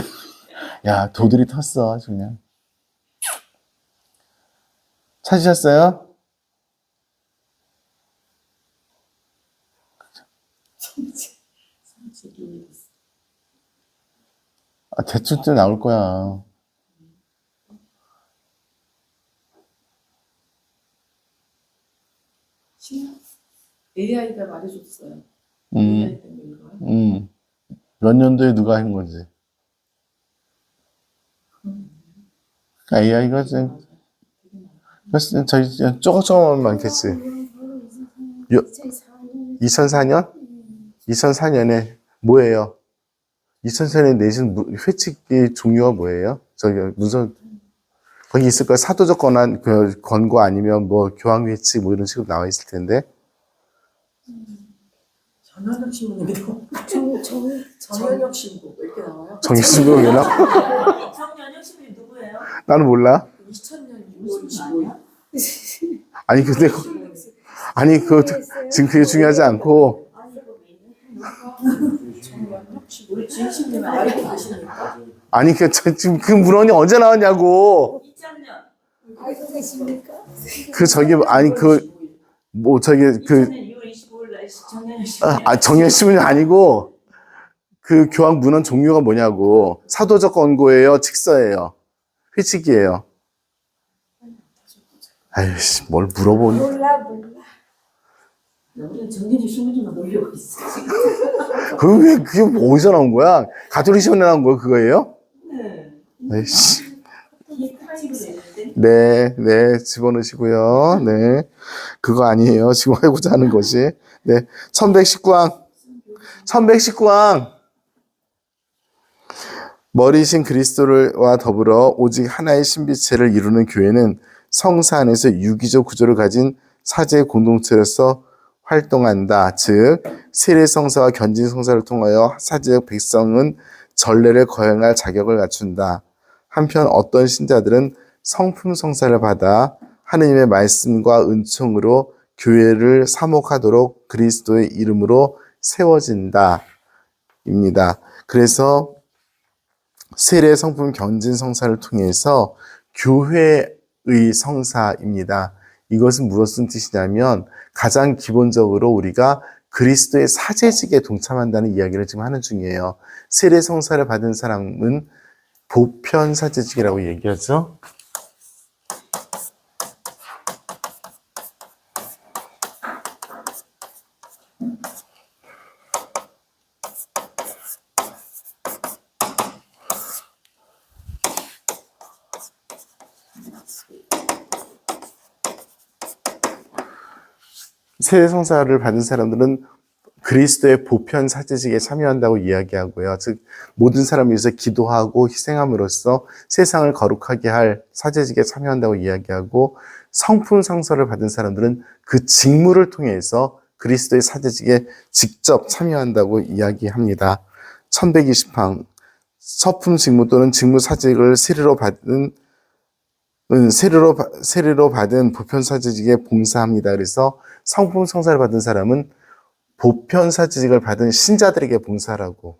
야, 도들이 텄어. 아주 그냥. 찾으셨어요? 대충 또 나올 거야. AI가 말해줬어요. 음, AI 때문에 이거. 몇 년도에 누가 한 건지. AI가 저희 조금만 많겠지. 2004년? 2004년에 뭐예요? 2004년에 내신 회칙의 종류가 뭐예요? 거기 있을 거야. 사도적 권고 아니면 교황 회칙 이런 식으로 나와 있을 텐데. 전현역 신부님이도 전현역 신부 이렇게 나와요? 정신신부 왜 나와? 정연혁 신부님 누구예요? 나는 몰라. 2000년 6월 25일. 아니 근데 지금 그게 중요하지 않고. 정현역 신부. 우리 주인신님은 알고 계십니까? 아니 지금 그 문헌이 언제 나왔냐고. 2000년. 알고 계십니까? 저기 2000년 6월 25일 날 정연혁 신부. 정현신부는 아니고 그 교황 문헌 종류가 뭐냐고. 사도적 권고예요, 칙서예요, 회칙이에요. 아이씨, 뭘 물어보니. 몰라. 우리는 정연혁 신부님만 놀려고 있어. 그게 어디서 나온 거야? 가톨릭 시험에 나온 거 그거예요? 네. 아이씨. 이 타입으로 했는데. 네, 집어넣으시고요. 네. 그거 아니에요. 지금 하고자 하는 것이. 네. 1119항. 머리신 그리스도와 더불어 오직 하나의 신비체를 이루는 교회는 성사 안에서 유기적 구조를 가진 사제 공동체로서 활동한다. 즉, 세례성사와 견진성사를 통하여 사제적 백성은 전례를 거행할 자격을 갖춘다. 한편 어떤 신자들은 성품성사를 받아 하느님의 말씀과 은총으로 교회를 사목하도록 그리스도의 이름으로 세워진다. 입니다. 그래서 세례 성품 견진 성사를 통해서 교회의 성사입니다. 이것은 무엇인 뜻이냐면 가장 기본적으로 우리가 그리스도의 사제직에 동참한다는 이야기를 지금 하는 중이에요. 세례 성사를 받은 사람은 보편 사제직이라고 얘기하죠. 세례 성사를 받은 사람들은 그리스도의 보편 사제직에 참여한다고 이야기하고요. 즉 모든 사람을 위해서 기도하고 희생함으로써 세상을 거룩하게 할 사제직에 참여한다고 이야기하고, 성품 상서를 받은 사람들은 그 직무를 통해서 그리스도의 사제직에 직접 참여한다고 이야기합니다. 1120항. 서품 직무 또는 직무 사직을 세례로 받은 보편 사제직에 봉사합니다. 그래서 성품 성사를 받은 사람은 보편 사제직을 받은 신자들에게 봉사라고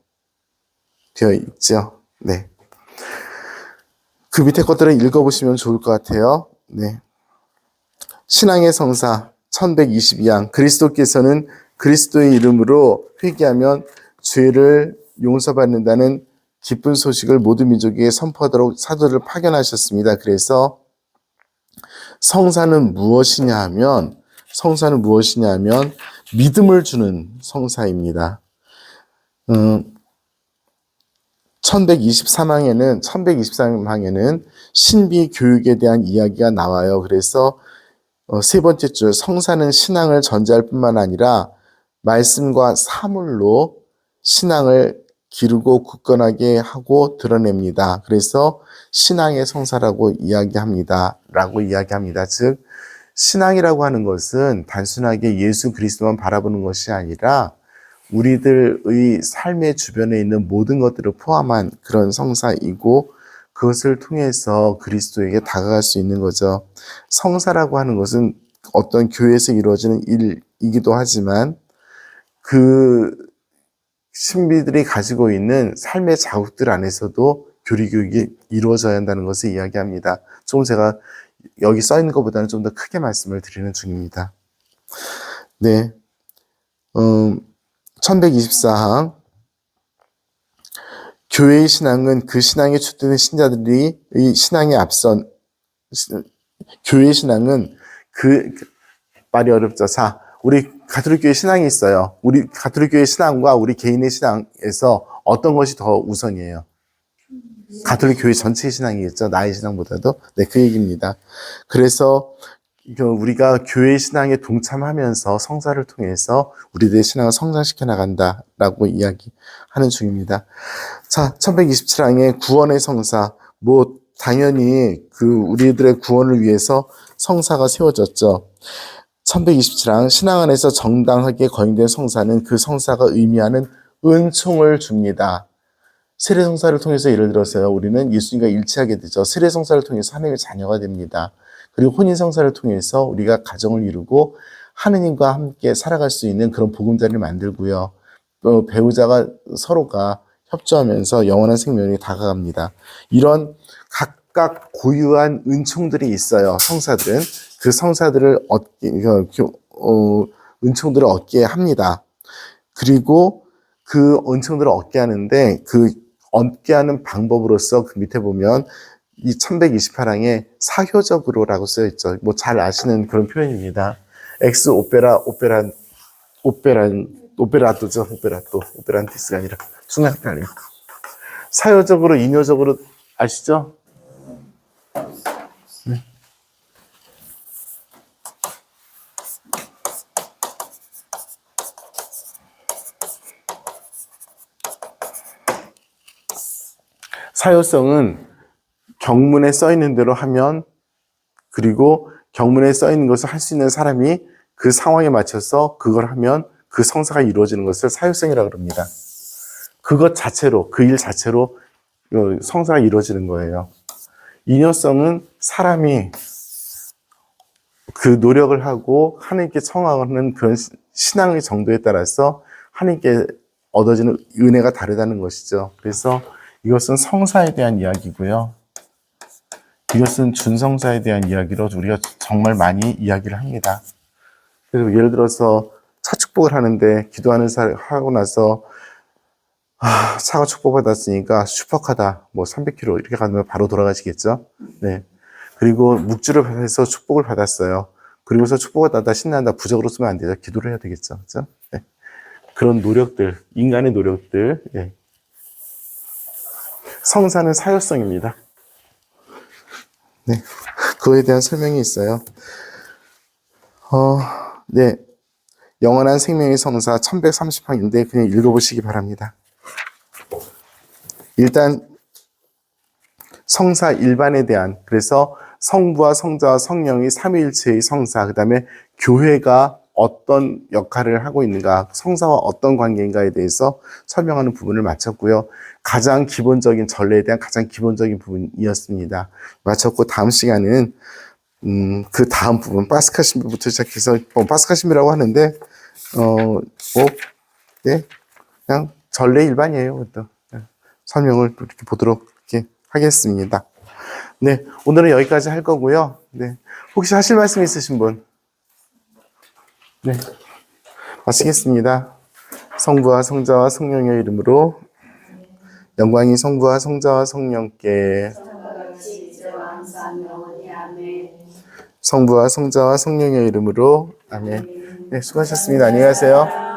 되어 있죠. 네. 그 밑에 것들을 읽어보시면 좋을 것 같아요. 네. 신앙의 성사 1122항. 그리스도께서는 그리스도의 이름으로 회개하면 죄를 용서받는다는 기쁜 소식을 모든 민족에게 선포하도록 사도를 파견하셨습니다. 그래서 성사는 무엇이냐 하면 믿음을 주는 성사입니다. 1123항에는 신비 교육에 대한 이야기가 나와요. 그래서 세 번째 줄, 성사는 신앙을 전제할 뿐만 아니라 말씀과 사물로 신앙을 기르고 굳건하게 하고 드러냅니다. 그래서 신앙의 성사라고 이야기합니다. 즉 신앙이라고 하는 것은 단순하게 예수 그리스도만 바라보는 것이 아니라 우리들의 삶의 주변에 있는 모든 것들을 포함한 그런 성사이고 그것을 통해서 그리스도에게 다가갈 수 있는 거죠. 성사라고 하는 것은 어떤 교회에서 이루어지는 일이기도 하지만 그 신비들이 가지고 있는 삶의 자국들 안에서도 교리교육이 이루어져야 한다는 것을 이야기합니다. 조금 제가 여기 써 있는 것보다는 좀 더 크게 말씀을 드리는 중입니다. 네, 1124항 교회의 신앙은 그 신앙에 주된 신자들이 이 신앙에 앞선 교회의 신앙은 말이 어렵죠. 자, 우리 가톨릭 교회 신앙이 있어요. 우리 가톨릭 교회 신앙과 우리 개인의 신앙에서 어떤 것이 더 우선이에요? 가톨릭 교회 전체의 신앙이겠죠. 나의 신앙보다도. 네, 그 얘기입니다. 그래서 우리가 교회 신앙에 동참하면서 성사를 통해서 우리들의 신앙을 성장시켜 나간다라고 이야기하는 중입니다. 자, 1127항의 구원의 성사. 당연히 우리들의 구원을 위해서 성사가 세워졌죠. 1127항 신앙 안에서 정당하게 거행된 성사는 그 성사가 의미하는 은총을 줍니다. 세례성사를 통해서 예를 들어서요, 우리는 예수님과 일치하게 되죠. 세례성사를 통해서 하나님의 자녀가 됩니다. 그리고 혼인성사를 통해서 우리가 가정을 이루고 하느님과 함께 살아갈 수 있는 그런 보금자리를 만들고요. 또 배우자가 서로가 협조하면서 영원한 생명이 다가갑니다. 이런 각각 고유한 은총들이 있어요. 성사들은. 그 성사들을 은총들을 얻게 합니다. 그리고 그 은총들을 얻게 하는데 얻게 하는 방법으로서 그 밑에 보면 이 1128항에 사효적으로라고 쓰여 있죠. 잘 아시는 그런 표현입니다. 엑스 오페라토죠. 오페란티스가 아니라 순간 헷갈려요. 사효적으로, 인효적으로 아시죠? 네. 사효성은 경문에 써 있는 대로 하면, 그리고 경문에 써 있는 것을 할 수 있는 사람이 그 상황에 맞춰서 그걸 하면 그 성사가 이루어지는 것을 사효성이라고 합니다. 그것 자체로, 그 일 자체로 성사가 이루어지는 거예요. 인효성은 사람이 그 노력을 하고 하나님께 청하는 그런 신앙의 정도에 따라서 하나님께 얻어지는 은혜가 다르다는 것이죠. 그래서 이것은 성사에 대한 이야기고요. 이것은 준성사에 대한 이야기로 우리가 정말 많이 이야기를 합니다. 그래서 예를 들어서 차축복을 하는데 하고 나서 차가 축복받았으니까 슈퍼카다 300km 이렇게 가면 바로 돌아가시겠죠. 네. 그리고 묵주를 해서 축복을 받았어요. 그리고서 축복을 받다 신난다 부적으로 쓰면 안 되죠. 기도를 해야 되겠죠. 그죠? 네. 그런 노력들, 인간의 노력들. 네. 성사는 사효성입니다. 네. 그거에 대한 설명이 있어요. 네. 영원한 생명의 성사 1130항인데 그냥 읽어보시기 바랍니다. 일단 성사 일반에 대한, 그래서 성부와 성자와 성령의 삼위일체의 성사, 그 다음에 교회가 어떤 역할을 하고 있는가, 성사와 어떤 관계인가에 대해서 설명하는 부분을 마쳤고요. 가장 기본적인 전례에 대한 가장 기본적인 부분이었습니다. 마쳤고 다음 시간은 그 다음 부분 파스카 신비부터 시작해서 파스카 신비라고 하는데 네, 그냥 전례 일반이에요. 또 설명을 이렇게 보도록 이렇게 하겠습니다. 네, 오늘은 여기까지 할 거고요. 네, 혹시 하실 말씀 있으신 분? 네, 마치겠습니다. 성부와 성자와 성령의 이름으로 영광이 성부와 성자와 성령께 성부와 성자와 성령의 이름으로 아멘. 네, 수고하셨습니다. 안녕히 가세요.